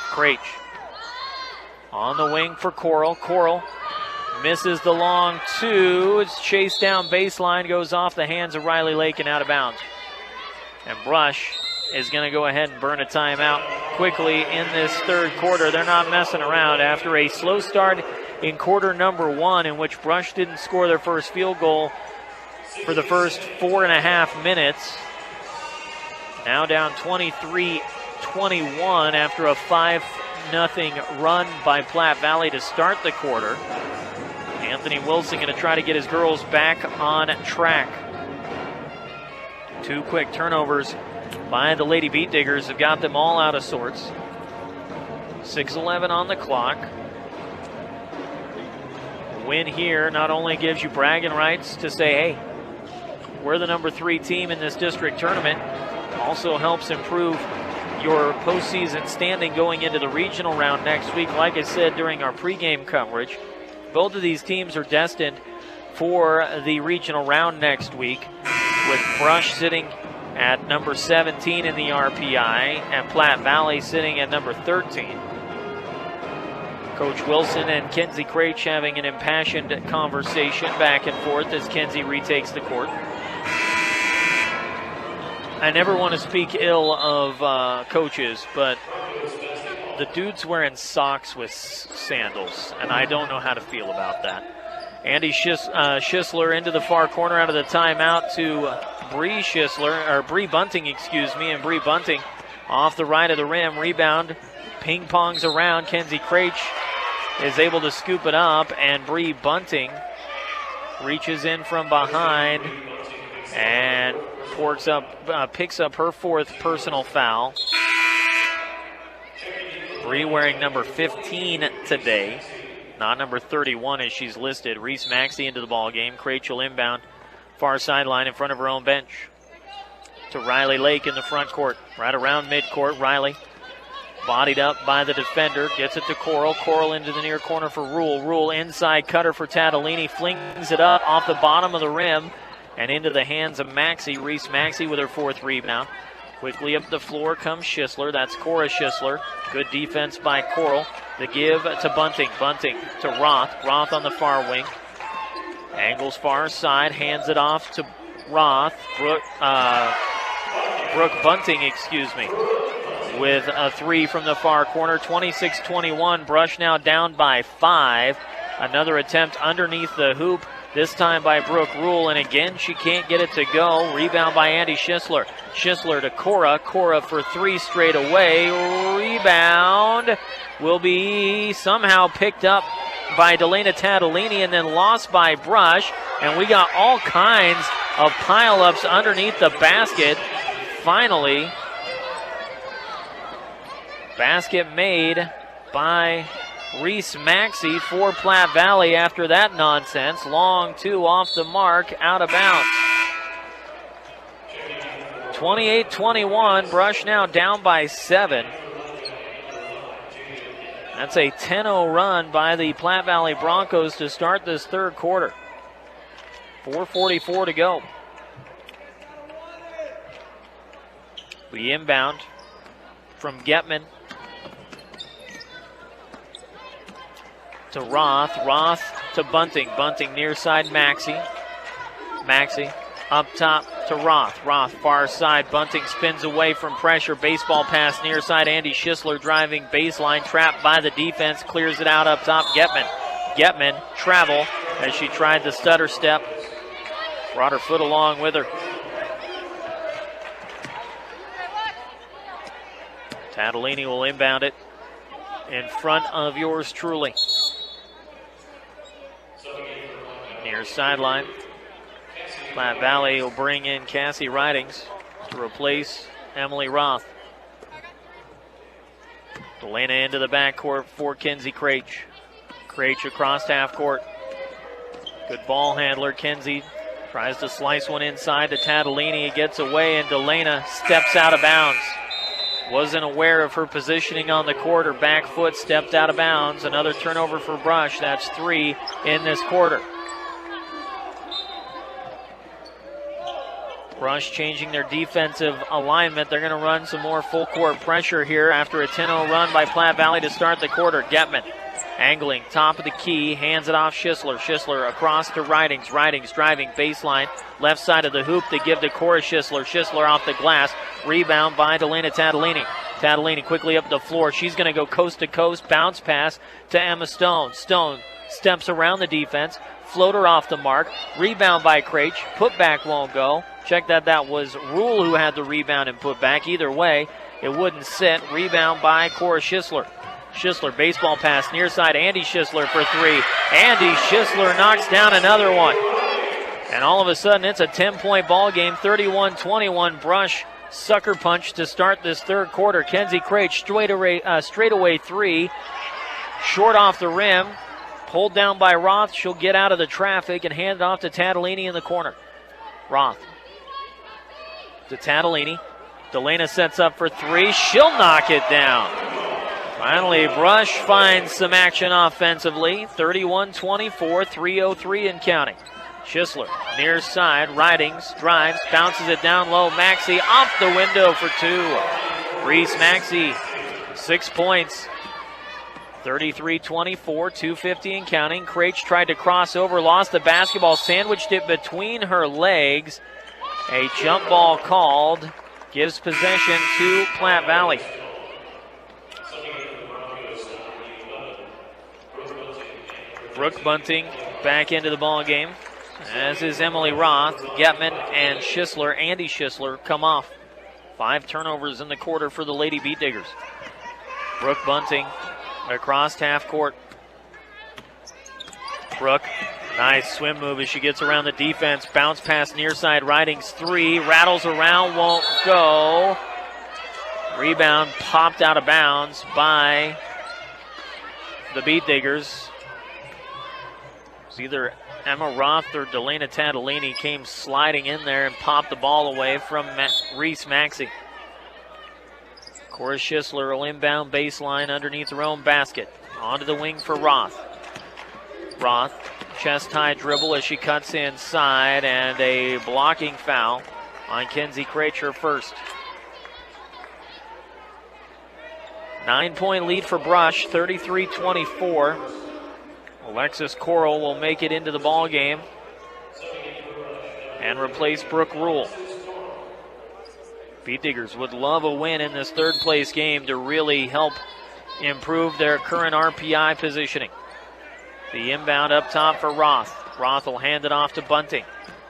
Craich on the wing for Coral. Coral misses the long 2. It's chased down baseline, goes off the hands of Riley Lake and out of bounds. And Brush is going to go ahead and burn a timeout quickly in this third quarter. They're not messing around after a slow start in quarter number 1, in which Brush didn't score their first field goal for the first 4.5 minutes. Now down 23-21 after a 5-0 run by Platte Valley to start the quarter. Anthony Wilson going to try to get his girls back on track. 2 quick turnovers by the Lady Beat Diggers have got them all out of sorts. 6:11 on the clock. A win here not only gives you bragging rights to say, hey, we're the number 3 team in this district tournament, also helps improve your postseason standing going into the regional round next week. Like I said during our pregame coverage, both of these teams are destined for the regional round next week, with Brush sitting at number 17 in the RPI and Platte Valley sitting at number 13. Coach Wilson and Kenzie Craich having an impassioned conversation back and forth as Kenzie retakes the court. I never want to speak ill of coaches, but the dude's wearing socks with sandals, and I don't know how to feel about that. Andy Schisler into the far corner out of the timeout to Bree Bunting, and Bree Bunting off the right of the rim. Rebound, ping pongs around. Kenzie Craich is able to scoop it up, and Bree Bunting reaches in from behind and picks up her 4th personal foul. Bree wearing number 15 today, not number 31 as she's listed. Reese Maxey into the ball game. Craich will inbound far sideline in front of her own bench to Riley Lake in the front court. Right around midcourt, Riley bodied up by the defender, gets it to Coral. Coral into the near corner for Rule. Rule inside cutter for Tatalini, flings it up off the bottom of the rim and into the hands of Maxey. Reese Maxey with her 4th rebound. Quickly up the floor comes Schisler. That's Cora Schisler. Good defense by Coral. The give to Bunting. Bunting to Roth. Roth on the far wing. Angles far side. Hands it off to Roth. Brooke Bunting, with a 3 from the far corner. 26-21. Brush now down by 5. Another attempt underneath the hoop, this time by Brooke Rule, and again she can't get it to go. Rebound by Andy Schisler. Schisler to Cora. Cora for 3 straight away. Rebound will be somehow picked up by Delana Tadolini and then lost by Brush. And we got all kinds of pile-ups underneath the basket. Finally, basket made by Reese Maxey for Platte Valley after that nonsense. Long 2 off the mark, out of bounds. 28-21, Brush now down by 7. That's a 10-0 run by the Platte Valley Broncos to start this third quarter. 4:44 to go. We inbound from Getman to Roth. Roth to Bunting. Bunting near side Maxey. Maxey up top to Roth. Roth far side. Bunting spins away from pressure. Baseball pass near side. Andy Schisler driving baseline. Trapped by the defense. Clears it out up top. Getman. Getman travel as she tried the stutter step. Brought her foot along with her. Tadolini will inbound it in front of yours truly. Near sideline. Platte Valley will bring in Cassie Ridings to replace Emily Roth. Delana into the backcourt for Kenzie Craich. Craich across half court. Good ball handler. Kenzie tries to slice one inside to Tadolini. He gets away and Delana steps out of bounds. Wasn't aware of her positioning on the court. Her back foot stepped out of bounds. Another turnover for Brush. That's 3 in this quarter. Brush changing their defensive alignment. They're going to run some more full court pressure here after a 10-0 run by Platte Valley to start the quarter. Getman angling, top of the key, hands it off Schisler. Schisler across to Ridings. Ridings driving baseline, left side of the hoop. They give to Cora Schisler. Schisler off the glass. Rebound by Delana Tadolini. Tadolini quickly up the floor. She's going to go coast to coast. Bounce pass to Emma Stone. Stone steps around the defense. Floater off the mark. Rebound by Craich. Putback won't go. Check that was Rule who had the rebound and put back. Either way, it wouldn't sit. Rebound by Cora Schisler. Schisler, baseball pass near side. Andy Schisler for 3. Andy Schisler knocks down another one. And all of a sudden, it's a 10-point ball game. 31-21. Brush sucker punch to start this third quarter. Kenzie Craich straightaway 3. Short off the rim. Pulled down by Roth. She'll get out of the traffic and hand it off to Tadolini in the corner. Roth to Tadolini. Delana sets up for 3. She'll knock it down. Finally, Brush finds some action offensively. 31-24, 3:03 and counting. Schisler, near side, Ridings, drives, bounces it down low. Maxey off the window for 2. Reese Maxey, 6 points. 33-24, 2:50 and counting. Craich tried to cross over, lost the basketball, sandwiched it between her legs. A jump ball called, gives possession to Platte Valley. Brooke Bunting back into the ball game, as is Emily Roth. Getman and Schisler, Andy Schisler, come off. 5 turnovers in the quarter for the Lady Beat Diggers. Brooke Bunting across half court. Brooke, nice swim move as she gets around the defense. Bounce pass near side, Ridings 3. Rattles around, won't go. Rebound popped out of bounds by the Beat Diggers. It was either Emma Roth or Delana Tadolini came sliding in there and popped the ball away from Reese Maxey. Cora Schisler will inbound baseline underneath her own basket. Onto the wing for Roth. Roth, chest high dribble as she cuts inside, and a blocking foul on Kenzie Craich, her first. 9-point lead for Brush, 33-24. Alexis Coral will make it into the ball game and replace Brooke Rule. Beat Diggers would love a win in this third place game to really help improve their current RPI positioning. The inbound up top for Roth. Roth will hand it off to Bunting.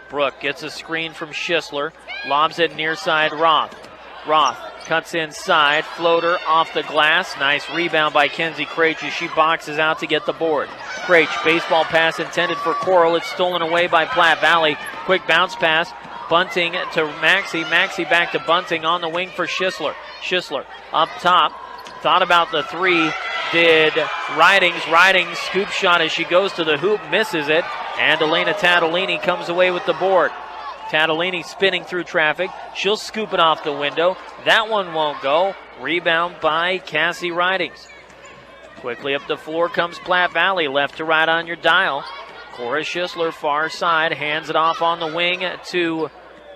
Brooke gets a screen from Schisler, lobs it near side Roth. Roth cuts inside, floater off the glass. Nice rebound by Kenzie Craich as she boxes out to get the board. Craich, baseball pass intended for Coral. It's stolen away by Platte Valley. Quick bounce pass. Bunting to Maxey. Maxey back to Bunting on the wing for Schisler. Schisler up top. Thought about the three. Did Ridings. Ridings scoop shot as she goes to the hoop. Misses it. And Elena Tatalini comes away with the board. Tatalini spinning through traffic. She'll scoop it off the window. That one won't go. Rebound by Cassie Ridings. Quickly up the floor comes Platte Valley. Left to right on your dial. Cora Schisler far side. Hands it off on the wing to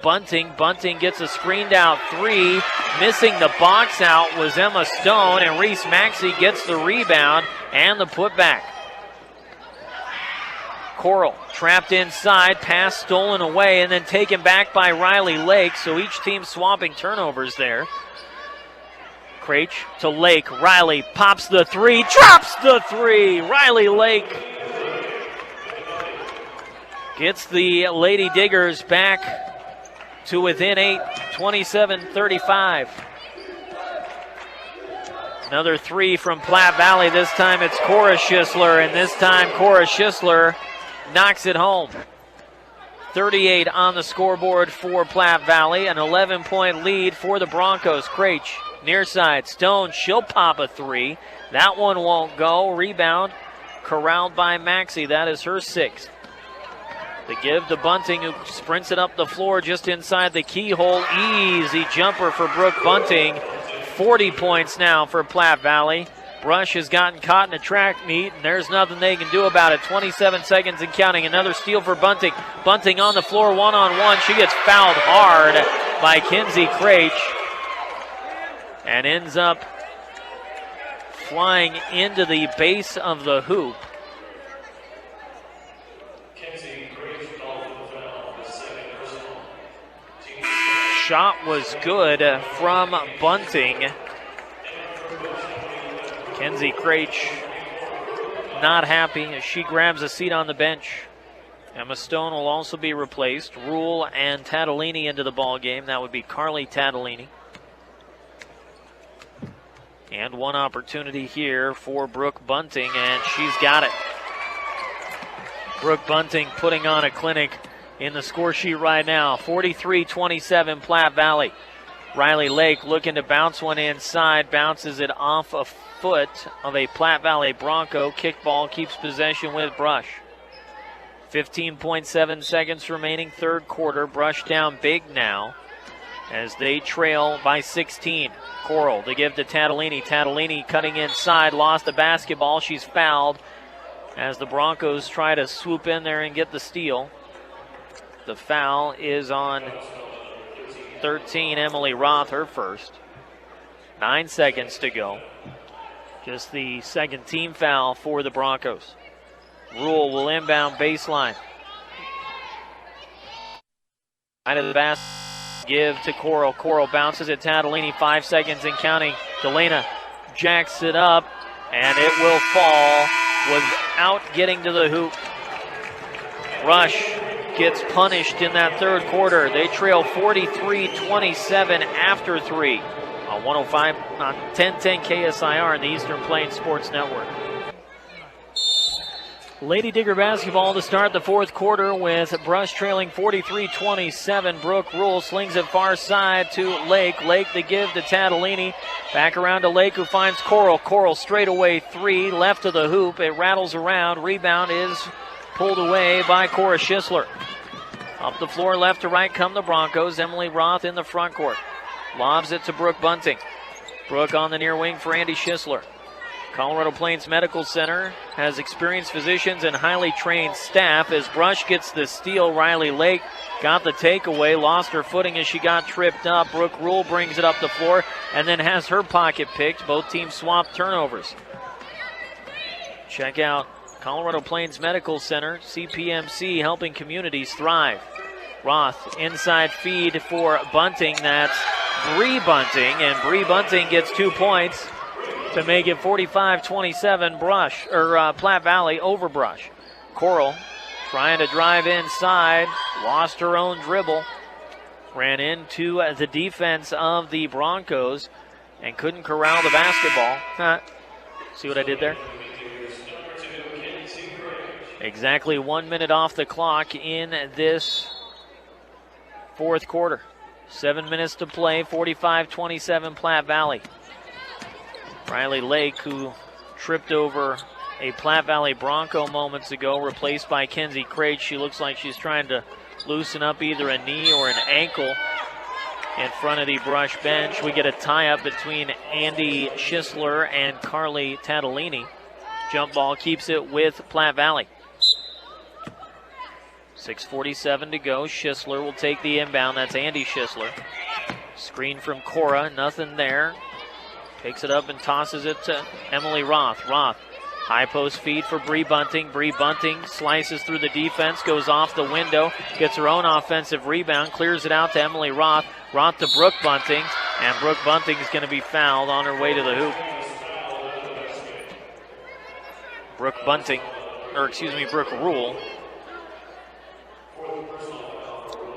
Bunting. Bunting gets a screened out three. Missing the box out was Emma Stone, and Reese Maxey gets the rebound and the putback. Coral trapped inside, pass stolen away, and then taken back by Riley Lake, so each team swapping turnovers there. Craich to Lake. Riley pops the three, drops the three. Riley Lake gets the Lady Diggers back to within 8, 27-35. Another three from Platte Valley. This time it's Cora Schisler, and this time Cora Schisler knocks it home. 38 on the scoreboard for Platte Valley, an 11-point lead for the Broncos. Craich, near side, Stone, she'll pop a three. That one won't go. Rebound corralled by Maxey. That is her sixth. The give to Bunting, who sprints it up the floor just inside the keyhole. Easy jumper for Brooke Bunting. 40 points now for Platte Valley. Brush has gotten caught in a track meet, and there's nothing they can do about it. 27 seconds and counting. Another steal for Bunting. Bunting on the floor, one-on-one. She gets fouled hard by Kenzie Craich and ends up flying into the base of the hoop. Shot was good from Bunting. Kenzie Craich not happy as she grabs a seat on the bench. Emma Stone will also be replaced. Rule and Tatalini into the ball game. That would be Carly Tatalini. And one opportunity here for Brooke Bunting, and she's got it. Brooke Bunting putting on a clinic in the score sheet right now. 43-27 Platte Valley. Riley Lake looking to bounce one inside. Bounces it off a foot of a Platte Valley Bronco. Kickball keeps possession with Brush. 15.7 seconds remaining, third quarter. Brush down big now as they trail by 16. Coral to give to Tatalini. Tatalini cutting inside, lost the basketball. She's fouled as the Broncos try to swoop in there and get the steal. The foul is on 13, Emily Roth, her first. 9 seconds to go. Just the second team foul for the Broncos. Rule will inbound baseline. Out of the basket, give to Coral. Coral bounces at Tatalini, 5 seconds and counting. Delana jacks it up, and it will fall without getting to the hoop. Rush gets punished in that third quarter. They trail 43-27 after three on 105 on 1010 KSIR and the Eastern Plains Sports Network. Lady Digger basketball to start the fourth quarter with Brush trailing 43-27. Brooke Rule slings it far side to Lake. Lake the give to Tatalini. Back around to Lake, who finds Coral. Coral straight away three, left of the hoop. It rattles around. Rebound is pulled away by Cora Schisler. Up the floor, left to right come the Broncos. Emily Roth in the front court. Lobs it to Brooke Bunting. Brooke on the near wing for Andy Schisler. Colorado Plains Medical Center has experienced physicians and highly trained staff. As Brush gets the steal, Riley Lake got the takeaway, lost her footing as she got tripped up. Brooke Rule brings it up the floor and then has her pocket picked. Both teams swap turnovers. Check out Colorado Plains Medical Center, CPMC, helping communities thrive. Roth, inside feed for Bunting. That's Bree Bunting, and Bree Bunting gets 2 points to make it 45-27 Platte Valley over Brush. Coral trying to drive inside, lost her own dribble, ran into the defense of the Broncos and couldn't corral the basketball. See what I did there? Exactly 1 minute off the clock in this fourth quarter. 7 minutes to play, 45-27 Platte Valley. Riley Lake, who tripped over a Platte Valley Bronco moments ago, replaced by Kenzie Craig. She looks like she's trying to loosen up either a knee or an ankle in front of the Brush bench. We get a tie-up between Andy Schisler and Carly Tatalini. Jump ball keeps it with Platte Valley. 6:47 to go. Schisler will take the inbound. That's Andy Schisler. Screen from Cora, nothing there. Picks it up and tosses it to Emily Roth. Roth, high post feed for Bree Bunting. Bree Bunting slices through the defense, goes off the window, gets her own offensive rebound, clears it out to Emily Roth. Roth to Brooke Bunting, and Brooke Bunting is going to be fouled on her way to the hoop. Brooke Rule.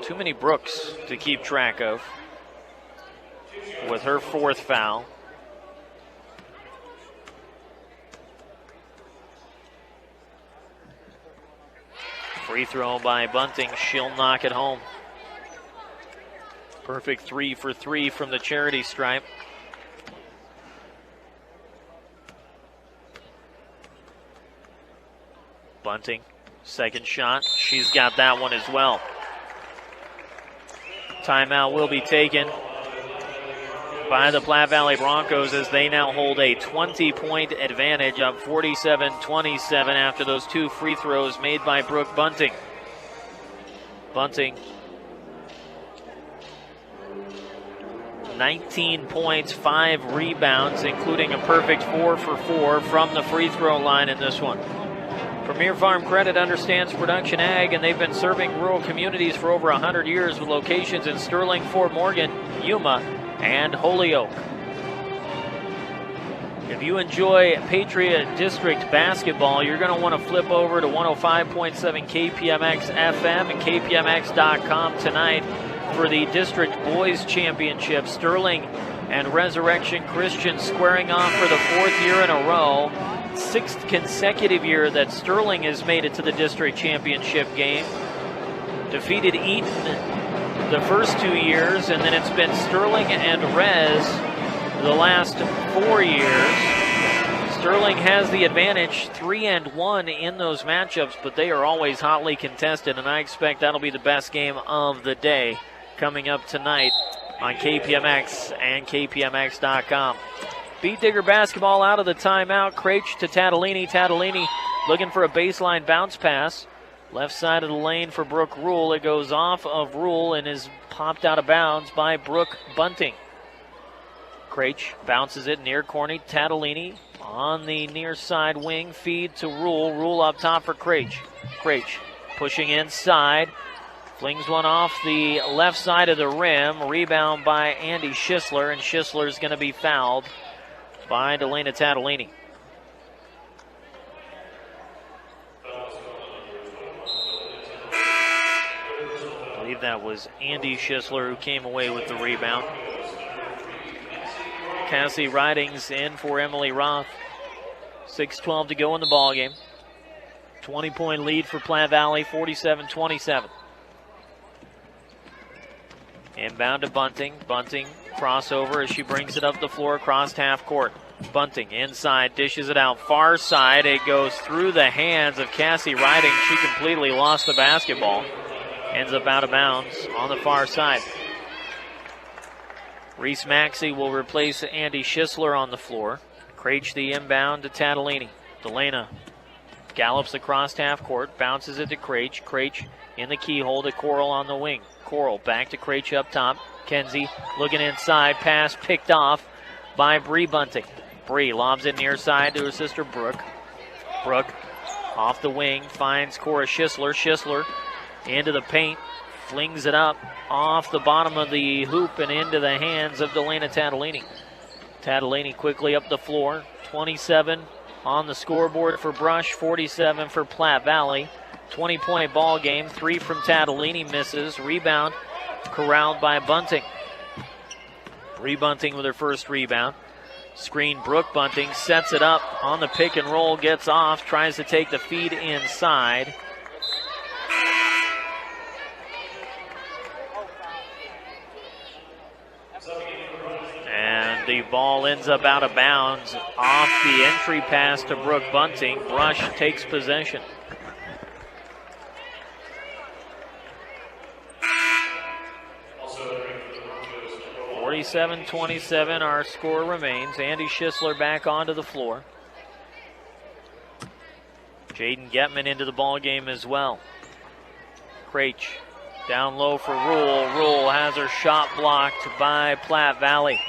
Too many Brooks to keep track of with her fourth foul. Free throw by Bunting. She'll knock it home. Perfect 3 for 3 from the charity stripe. Bunting, second shot. She's got that one as well. Timeout will be taken by the Platte Valley Broncos as they now hold a 20-point advantage, up 47-27 after those 2 free throws made by Brooke Bunting. Bunting, 19 points, 5 rebounds, including a perfect 4 for 4 from the free throw line in this one. Premier Farm Credit understands production ag, and they've been serving rural communities for over 100 years with locations in Sterling, Fort Morgan, Yuma, and Holyoke. If you enjoy Patriot District basketball, you're going to want to flip over to 105.7 KPMX FM and KPMX.com tonight for the District Boys Championship. Sterling and Resurrection Christian squaring off for the 4th year in a row. 6th consecutive year that Sterling has made it to the district championship game. Defeated Eaton the first 2 years, and then it's been Sterling and Rez the last 4 years. Sterling has the advantage, 3-1 in those matchups, but they are always hotly contested, and I expect that'll be the best game of the day coming up tonight on KPMX and KPMX.com. Beat Digger basketball out of the timeout. Craich to Tatalini. Tatalini looking for a baseline bounce pass. Left side of the lane for Brooke Rule. It goes off of Rule and is popped out of bounds by Brooke Bunting. Craich bounces it near corner. Tatalini on the near side wing. Feed to Rule. Rule up top for Craich. Craich pushing inside. Flings one off the left side of the rim. Rebound by Andy Schisler, and Schisler's going to be fouled by Delana Tatalini. I believe that was Andy Schisler who came away with the rebound. Cassie Ridings in for Emily Roth. 6:12 to go in the ballgame. 20-point lead for Platte Valley, 47-27. Inbound to Bunting. Bunting crossover as she brings it up the floor across half court. Bunting inside, dishes it out far side. It goes through the hands of Cassie Riding. She completely lost the basketball. Ends up out of bounds on the far side. Reese Maxey will replace Andy Schisler on the floor. Craich the inbound to Tatalini. Delana gallops across half court, bounces it to Craich. Craich in the keyhole to Coral on the wing. Coral back to Craich up top. Kenzie looking inside, pass picked off by Bree Bunting. Bree lobs it near side to her sister Brooke. Brooke off the wing finds Cora Schisler. Schisler into the paint, flings it up off the bottom of the hoop and into the hands of Delana Tatalini. Tatalini quickly up the floor. 27 on the scoreboard for Brush, 47 for Platte Valley. 20-point ball game. 3 from Tatalini, misses. Rebound corralled by Bunting. Bree Bunting with her first rebound. Screen, Brooke Bunting sets it up on the pick and roll, gets off, tries to take the feed inside. And the ball ends up out of bounds off the entry pass to Brooke Bunting. Brush takes possession. (47-27) our score remains. Andy Schisler back onto the floor. Jaden Getman into the ball game as well. Craich down low for Rule. Rule has her shot blocked by Platte Valley.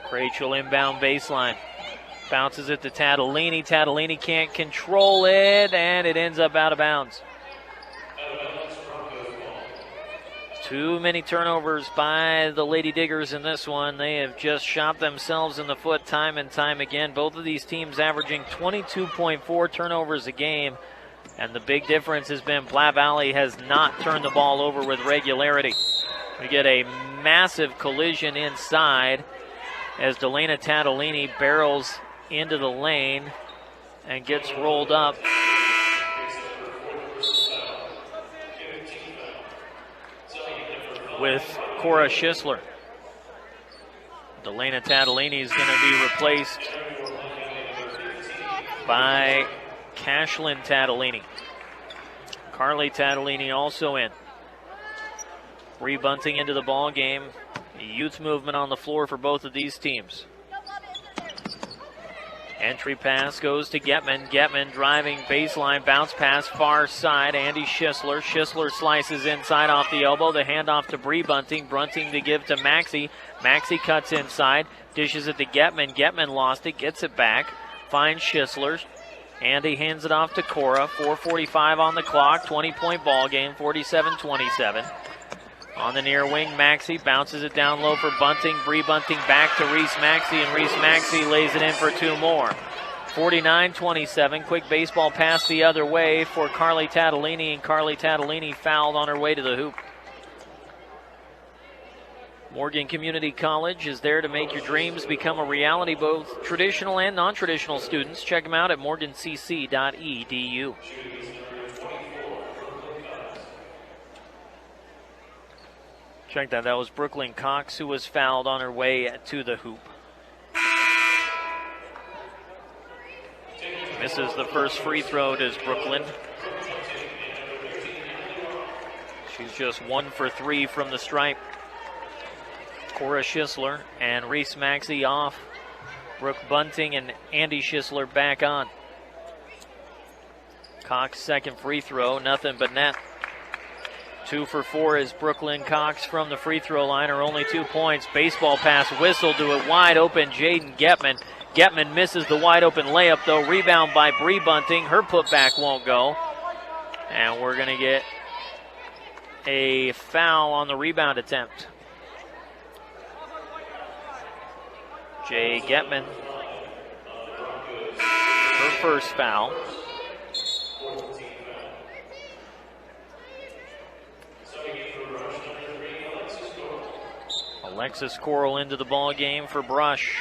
Craich will inbound baseline. Bounces it to Tatalini. Tatalini can't control it, and it ends up out of bounds. Too many turnovers by the Lady Diggers in this one. They have just shot themselves in the foot time and time again. Both of these teams averaging 22.4 turnovers a game, and the big difference has been Platte Valley has not turned the ball over with regularity. We get a massive collision inside as Delana Tatalini barrels into the lane and gets rolled up. With Cora Schisler. Delana Tatalini is going to be replaced by Cashlyn Tatalini. Carly Tatalini also in. Bree Bunting into the ball game. Youth movement on the floor for both of these teams. Entry pass goes to Getman. Getman driving baseline, bounce pass far side. Andy Schisler. Schisler slices inside off the elbow. The handoff to Bree Bunting. Bunting to give to Maxey. Maxey cuts inside, dishes it to Getman. Getman lost it, gets it back, finds Schisler. Andy hands it off to Cora. 4:45 on the clock. 20-point ball game. 47-27. On the near wing, Maxey bounces it down low for Bunting. Bree Bunting back to Reese Maxey, and Reese Maxey lays it in for 2 more. 49-27. Quick baseball pass the other way for Carly Tatalini, and Carly Tatalini fouled on her way to the hoop. Morgan Community College is there to make your dreams become a reality, both traditional and non-traditional students. Check them out at morgancc.edu. Check that. That was Brooklyn Cox who was fouled on her way to the hoop. Misses the first free throw, does Brooklyn. She's just 1 for 3 from the stripe. Cora Schisler and Reese Maxey off. Brooke Bunting and Andy Schisler back on. Cox second free throw, nothing but net. 2 for 4 is Brooklyn Cox from the free throw line, or only 2 points. Baseball pass whistle to a wide open Jaden Getman. Getman misses the wide open layup though. Rebound by Bree Bunting. Her putback won't go. And we're going to get a foul on the rebound attempt. Jay Getman, her first foul. Alexis Coral into the ball game for Brush.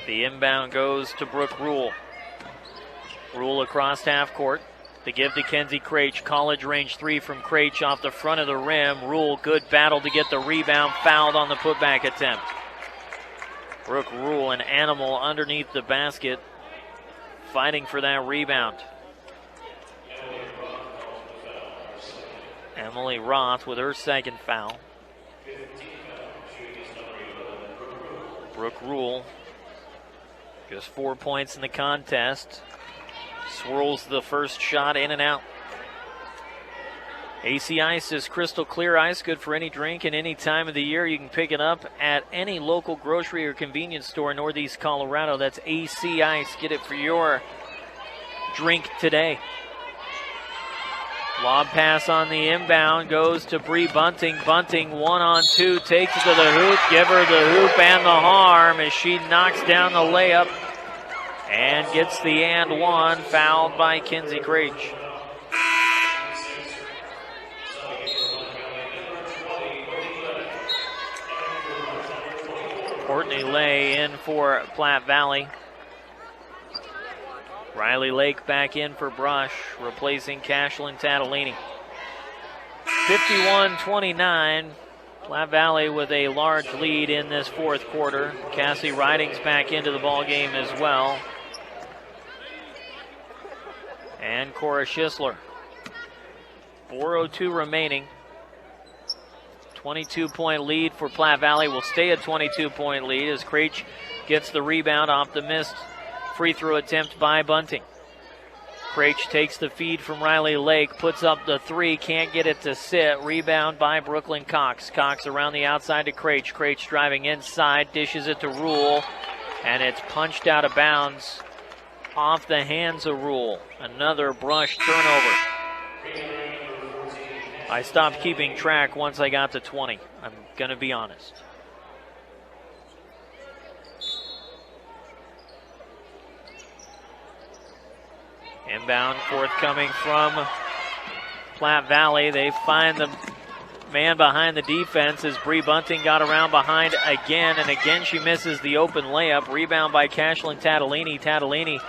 The inbound goes to Brooke Rule. Rule across half court. The give to Kenzie Craich. College range 3 from Craich off the front of the rim. Rule, good battle to get the rebound. Fouled on the putback attempt. Brooke Rule, an animal underneath the basket, fighting for that rebound. Emily Roth with her second foul. Brooke Rule, just 4 points in the contest. Swirls the first shot in and out. AC Ice is crystal clear ice, good for any drink and any time of the year. You can pick it up at any local grocery or convenience store in Northeast Colorado. That's AC Ice. Get it for your drink today. Lob pass on the inbound goes to Bree Bunting. Bunting 1-on-2, takes it to the hoop. Give her the hoop and the harm as she knocks down the layup and gets the and one, fouled by Kenzie Creech. Courtney Lay in for Platte Valley. Riley Lake back in for Brush, replacing Cashlyn Tatalini. 51-29. Platte Valley with a large lead in this fourth quarter. Cassie Ridings back into the ball game as well. And Cora Schisler. 4:02 remaining. 22-point lead for Platte Valley. Will stay a 22-point lead as Creech gets the rebound off the missed free throw attempt by Bunting. Creech takes the feed from Riley Lake, puts up the three, can't get it to sit. Rebound by Brooklyn Cox. Cox around the outside to Creech. Creech driving inside, dishes it to Rule, and it's punched out of bounds off the hands of Rule. Another Brush turnover. I stopped keeping track once I got to 20. I'm going to be honest. Inbound forthcoming from Platte Valley. They find the man behind the defense as Bree Bunting got around behind again, and again she misses the open layup. Rebound by Cashlyn Tatalini. Tatalini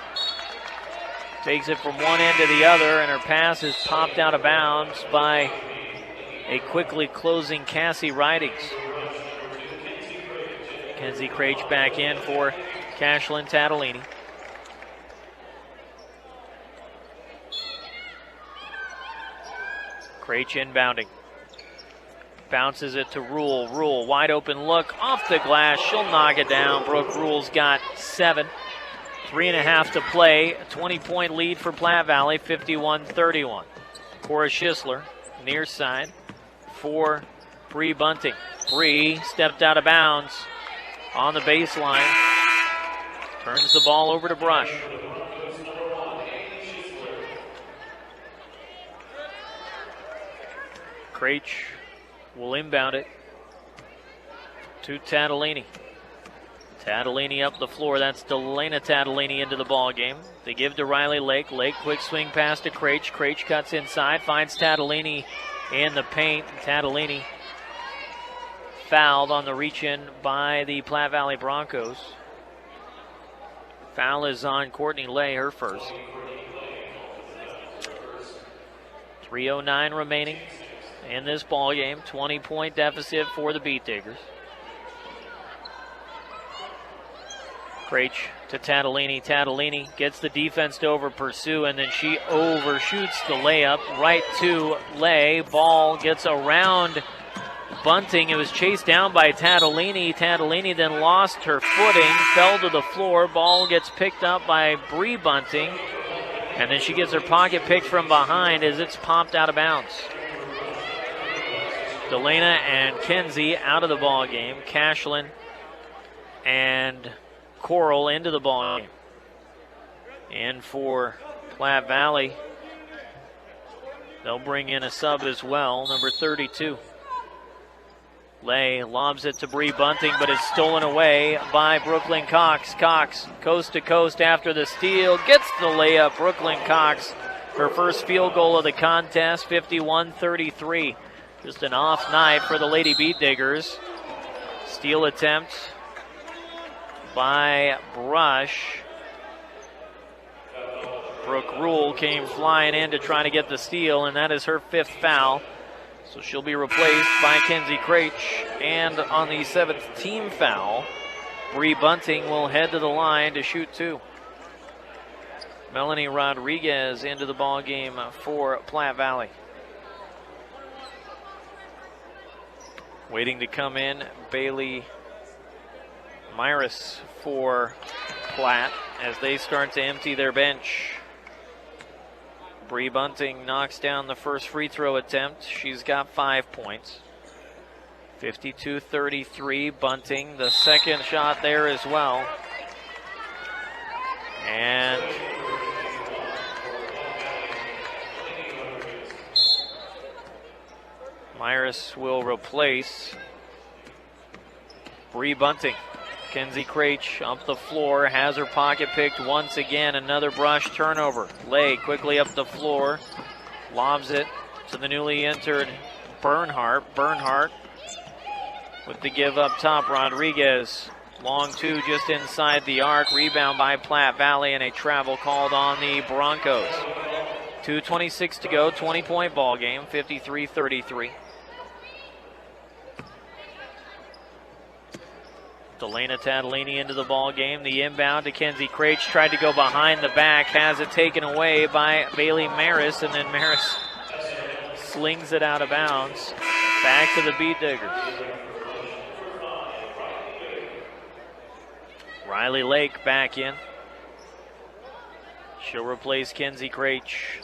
takes it from one end to the other, and her pass is popped out of bounds by a quickly closing Cassie Ridings. Kenzie Creech back in for Cashlyn Tatalini. Creech inbounding. Bounces it to Rule. Rule, wide open look, off the glass. She'll knock it down. Brooke Rule's got 7. 3.5 to play. A 20-point lead for Platte Valley, 51-31. Cora Schisler, near side for Bree Bunting. Bree stepped out of bounds on the baseline. Turns the ball over to Brush. Creech will inbound it to Tatalini. Tatalini up the floor. That's Delana Tatalini into the ball game. They give to Riley Lake. Lake quick swing pass to Creech. Creech cuts inside, finds Tatalini in the paint. Tatalini fouled on the reach-in by the Platte Valley Broncos. Foul is on Courtney Lay, her first. 3:09 remaining in this ball game. 20-point deficit for the Beat Diggers. Creech to Tatalini. Tatalini gets the defense to over pursue, and then she overshoots the layup right to Lay. Ball gets around Bunting. It was chased down by Tatalini. Tatalini then lost her footing, fell to the floor. Ball gets picked up by Bree Bunting, and then she gets her pocket picked from behind as it's popped out of bounds. Delana and Kenzie out of the ball game. Cashlyn and Coral into the ball game. And for Platte Valley, they'll bring in a sub as well, number 32. Lay lobs it to Bree Bunting, but it's stolen away by Brooklyn Cox. Cox, coast to coast after the steal, gets the layup. Brooklyn Cox, her first field goal of the contest, 51-33. Just an off night for the Lady Beat Diggers. Steal attempt by Brush. Brooke Rule came flying in to try to get the steal, and that is her 5th foul. So she'll be replaced by Kenzie Creech. And on the 7th team foul, Bree Bunting will head to the line to shoot 2. Melanie Rodriguez into the ball game for Platte Valley. Waiting to come in, Bailey Myris for Platte as they start to empty their bench. Bree Bunting knocks down the first free throw attempt. She's got 5 points. 52-33, Bunting. The second shot there as well. And Myris will replace Bree Bunting. Kenzie Craich up the floor, has her pocket picked once again. Another brush turnover. Lay quickly up the floor, lobs it to the newly entered Bernhardt. Bernhardt with the give up top. Rodriguez, long two just inside the arc. Rebound by Platte Valley, and a travel called on the Broncos. 2:26 to go, 20-point ball game, 53-33. Delana Tadolini into the ball game. The inbound to Kenzie Craich, tried to go behind the back, has it taken away by Bailey Maris, and then Maris slings it out of bounds. Back to the Beat Diggers. Riley Lake back in. She'll replace Kenzie Craich.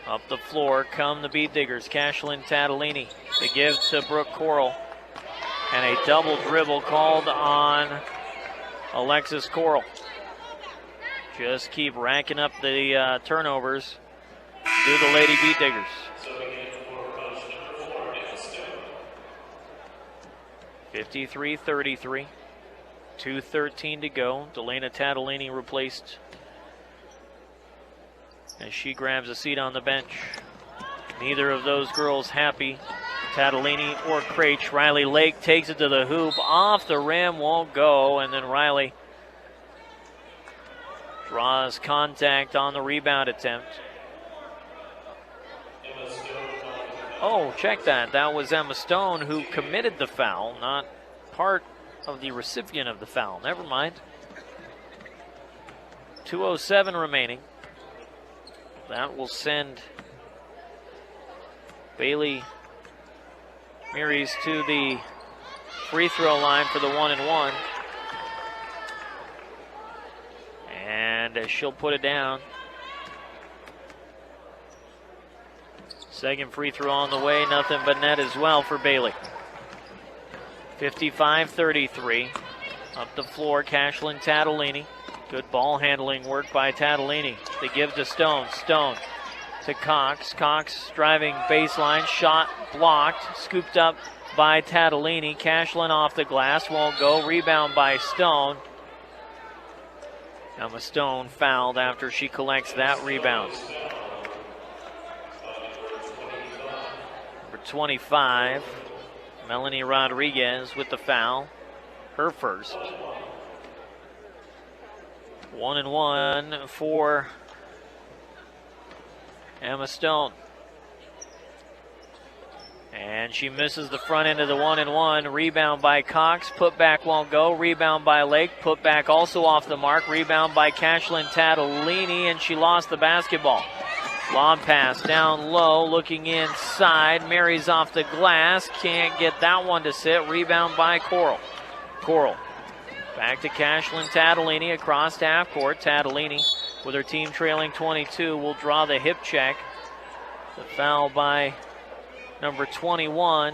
Up the floor come the Beat Diggers. Cashlyn Tadolini. The give to Brooke Coral. And a double dribble called on Alexis Coral. Just keep racking up the turnovers. Do the Lady Beat Diggers. (53-33). 2:13 to go. Delana Tadolini replaced as she grabs a seat on the bench. Neither of those girls happy. Tadolini or Craich. Riley Lake takes it to the hoop. Off the rim, won't go. And then Riley draws contact on the rebound attempt. Oh, check that. That was Emma Stone who committed the foul, not part of the recipient of the foul. Never mind. 2:07 remaining. That will send Bailey Mearies to the free throw line for the 1-and-1. And she'll put it down. Second free throw on the way, nothing but net as well for Bailey. 55-33. Up the floor, Cashlyn Tadolini. Good ball handling work by Tadolini. They give to Stone. Stone to Cox. Cox driving baseline. Shot blocked. Scooped up by Tadolini. Cashlyn off the glass. Won't go. Rebound by Stone. Emma Stone fouled after she collects that rebound. Number 25, Melanie Rodriguez with the foul. Her first. 1-and-1 for Emma Stone. And she misses the front end of the 1-and-1. Rebound by Cox. Putback won't go. Rebound by Lake. Putback also off the mark. Rebound by Cashlyn Tadolini, and she lost the basketball. Lob pass down low, looking inside. Mary's off the glass. Can't get that one to sit. Rebound by Coral. Coral. Back to Cashlyn Tadolini across half court. Tadolini, with her team trailing 22, will draw the hip check. The foul by number 21.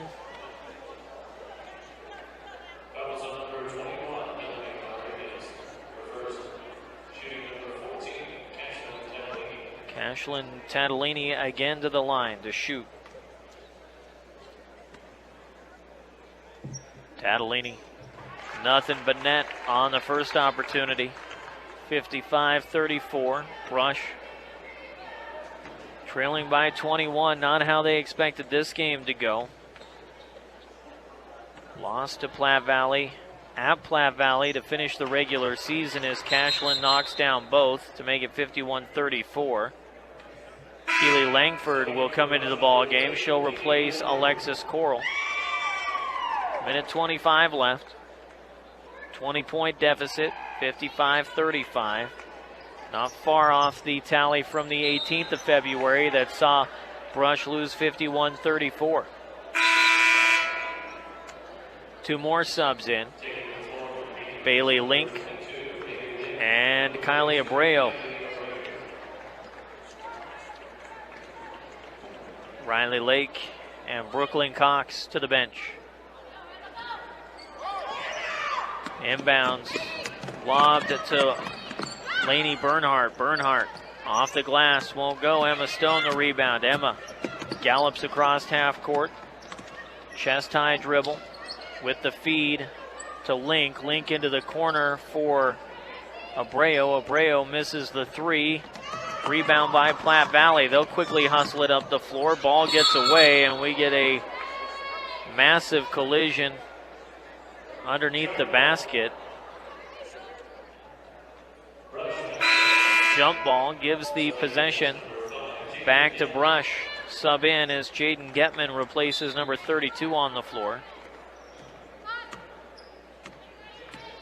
Cashlyn Tadolini again to the line to shoot. Tadolini, nothing but net on the first opportunity. 55-34, Brush trailing by 21, not how they expected this game to go. Lost to Platte Valley, at Platte Valley to finish the regular season as Cashlyn knocks down both to make it 51-34. Keely Langford will come into the ball game. She'll replace Alexis Coral. Minute 25 left. 20-point deficit, 55-35. Not far off the tally from the 18th of February that saw Brush lose 51-34. Two more subs in. Bailey Link and Kylie Abreu. Riley Lake and Brooklyn Cox to the bench. Inbounds, lobbed to Lainey Bernhardt. Bernhardt off the glass, won't go. Emma Stone the rebound. Emma gallops across half court. Chest high dribble with the feed to Link. Link into the corner for Abreu. Abreu misses the three. Rebound by Platte Valley. They'll quickly hustle it up the floor. Ball gets away, and we get a massive collision underneath the basket. Jump ball gives the possession back to Brush. Sub in as Jaden Getman replaces number 32 on the floor.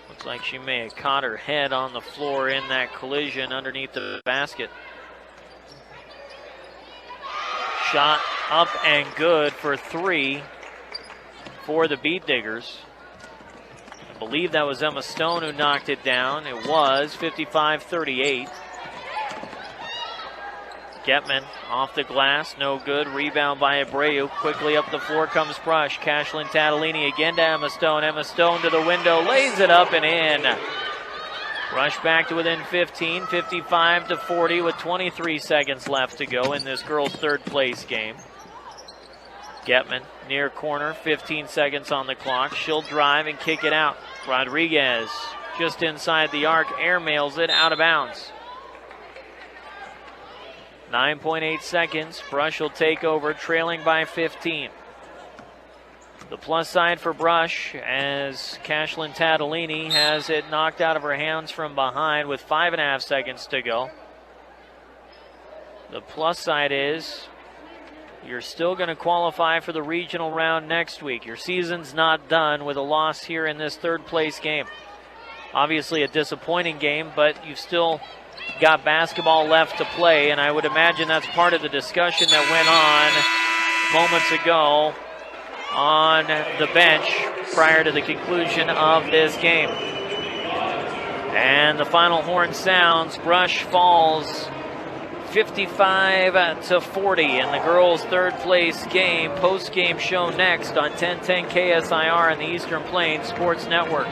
Looks like she may have caught her head on the floor in that collision underneath the basket. Shot up and good for three for the Beat Diggers. I believe that was Emma Stone who knocked it down. It was 55-38. Getman off the glass, no good. Rebound by Abreu. Quickly up the floor comes Brush. Cashlyn Tatalini again to Emma Stone. Emma Stone to the window, lays it up and in. Brush back to within 15, 55-40 with 23 seconds left to go in this girls' third place game. Getman near corner, 15 seconds on the clock. She'll drive and kick it out. Rodriguez just inside the arc, airmails it out of bounds. 9.8 seconds. Brush will take over, trailing by 15. The plus side for Brush as Cashlyn Tatalini has it knocked out of her hands from behind with 5.5 seconds to go. The plus side is you're still going to qualify for the regional round next week. Your season's not done with a loss here in this third place game. Obviously a disappointing game, but you've still got basketball left to play, and I would imagine that's part of the discussion that went on moments ago on the bench prior to the conclusion of this game. And the final horn sounds. Brush falls 55-40 in the girls' third place game. Post-game show next on 1010 KSIR and the Eastern Plains Sports Network.